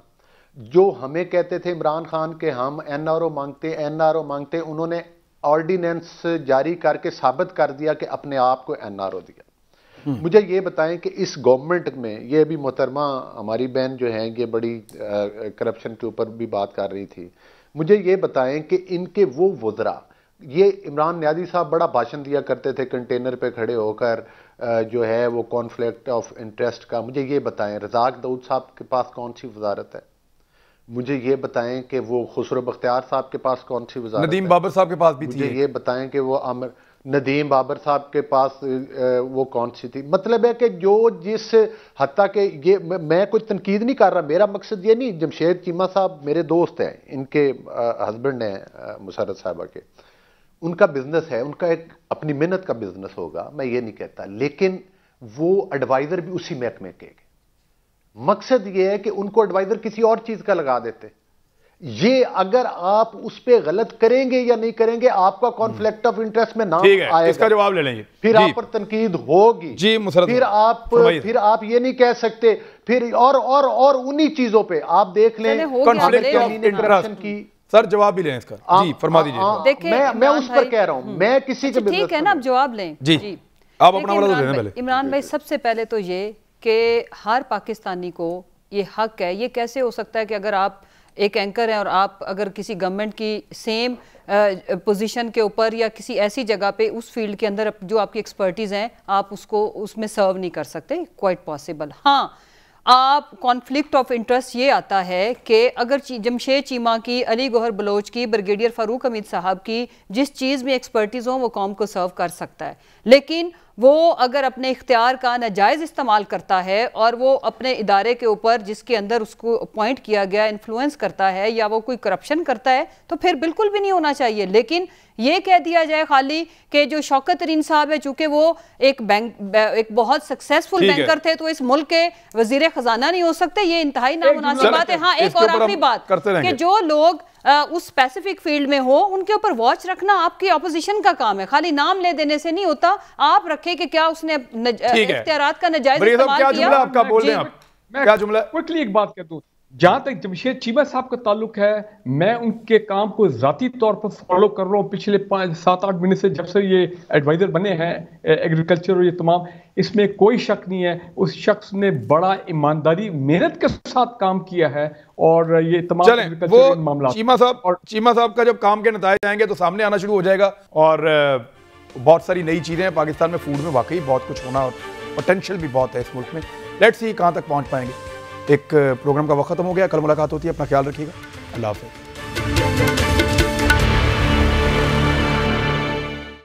जो हमें कहते थे इमरान खान के हम एनआरओ मांगते, उन्होंने ऑर्डिनेंस जारी करके साबित कर दिया कि अपने आप को एनआरओ दिया। मुझे ये बताएं कि इस गवर्नमेंट में, ये अभी मोहतरमा हमारी बहन जो है ये बड़ी करप्शन के ऊपर भी बात कर रही थी, मुझे ये बताएं कि इनके वो वज़रा, ये इमरान नियाज़ी साहब बड़ा भाषण दिया करते थे कंटेनर पे खड़े होकर, जो है वो कॉन्फ्लिक्ट ऑफ इंटरेस्ट का। मुझे ये बताएं रज़ाक दाऊद साहब के पास कौन सी वजारत है? मुझे ये बताएं कि वो खुसरो बख्तियार साहब के पास कौन सी वजारत है? नदीम बाबर साहब के पास भी थी। मुझे ये बताएं कि वो नदीम बाबर साहब के पास वो कौन सी थी? मतलब है कि जो जिस हद तक के ये मैं कोई तनकीद नहीं कर रहा, मेरा मकसद ये नहीं। जमशेद चीमा साहब मेरे दोस्त हैं, इनके हस्बैंड हैं मुसर्रत साहबा के, उनका बिजनेस है, उनका एक अपनी मेहनत का बिजनेस होगा, मैं ये नहीं कहता, लेकिन वो एडवाइजर भी उसी महकमे के। मकसद ये है कि उनको एडवाइजर किसी और चीज का लगा देते। ये अगर आप उस पे गलत करेंगे या नहीं करेंगे, आपका कॉन्फ्लिक्ट ऑफ इंटरेस्ट में नाम आएगा, इसका जवाब ले लेंगे, फिर आप पर तनकीद होगी जी मुसर्रत, फिर आप ये नहीं कह सकते, फिर और उन्हीं चीजों पे आप देख लें कॉन्फ्लिक्ट ऑफ इंटरेस्ट की। सर जवाब भी लें इसका, जी फरमा दीजिए। मैं उस पर कह रहा हूं, मैं किसी के ठीक है ना, आप जवाब लें जी, आप अपना वाला तो देना पहले। इमरान भाई, सबसे पहले तो ये कि हर पाकिस्तानी को ये हक है, ये कैसे हो सकता है कि अगर आप एक एंकर हैं और आप अगर किसी गवर्नमेंट की सेम पोजीशन के ऊपर या किसी ऐसी जगह पे उस फील्ड के अंदर जो आपकी एक्सपर्टीज़ हैं, आप उसको उसमें सर्व नहीं कर सकते, क्वाइट पॉसिबल। हाँ, आप कॉन्फ्लिक्ट ऑफ इंटरेस्ट ये आता है कि अगर जमशेद चीमा की, अली गौहर बलोच की, ब्रिगेडियर फारूक हमीद साहब की जिस चीज़ में एक्सपर्टीज़ हो वो कौम को सर्व कर सकता है, लेकिन वो अगर अपने इख्तियार का नाजायज़ इस्तेमाल करता है और वो अपने इदारे के ऊपर जिसके अंदर उसको अपॉइंट किया गया इन्फ्लुएंस करता है या वो कोई करप्शन करता है, तो फिर बिल्कुल भी नहीं होना चाहिए। लेकिन ये कह दिया जाए खाली कि जो शौकत तरीन साहब है, चूंकि वो एक बहुत सक्सेसफुल बैंकर थे, तो इस मुल्क के वजीर खजाना नहीं हो सकते, ये इंतहाई नामुनासिब बात है। हाँ, एक और आखिरी बात कि जो लोग उस स्पेसिफिक फील्ड में हो उनके ऊपर वॉच रखना आपकी ऑपोजिशन का काम है, खाली नाम ले देने से नहीं होता। आप रखें कि क्या उसने इख्तियारात का नाजायज इस्तेमाल किया। आपका बोल रहे हैं आप, क्या जुमला? क्विकली एक बात कह दूं, जहां तक जमशेद चीमा साहब का ताल्लुक है, मैं उनके काम को जाती तौर पर फॉलो कर रहा हूँ पिछले 5-7-8 महीने से, जब से ये एडवाइजर बने हैं एग्रीकल्चर और ये तमाम, इसमें कोई शक नहीं है। उस शख्स ने बड़ा ईमानदारी मेहनत के साथ काम किया है और ये तमाम मामला। चीमा साहब का जब काम के नतीजे आएंगे तो सामने आना शुरू हो जाएगा और बहुत सारी नई चीजें हैं पाकिस्तान में। फूड में वाकई बहुत कुछ होना और पोटेंशियल भी बहुत है इस मुल्क में। लेट्स सी कहाँ तक पहुँच पाएंगे। एक प्रोग्राम का वक्त खत्म हो गया, कल मुलाकात होती है, अपना ख्याल रखिएगा, अल्लाह हाफ़िज़।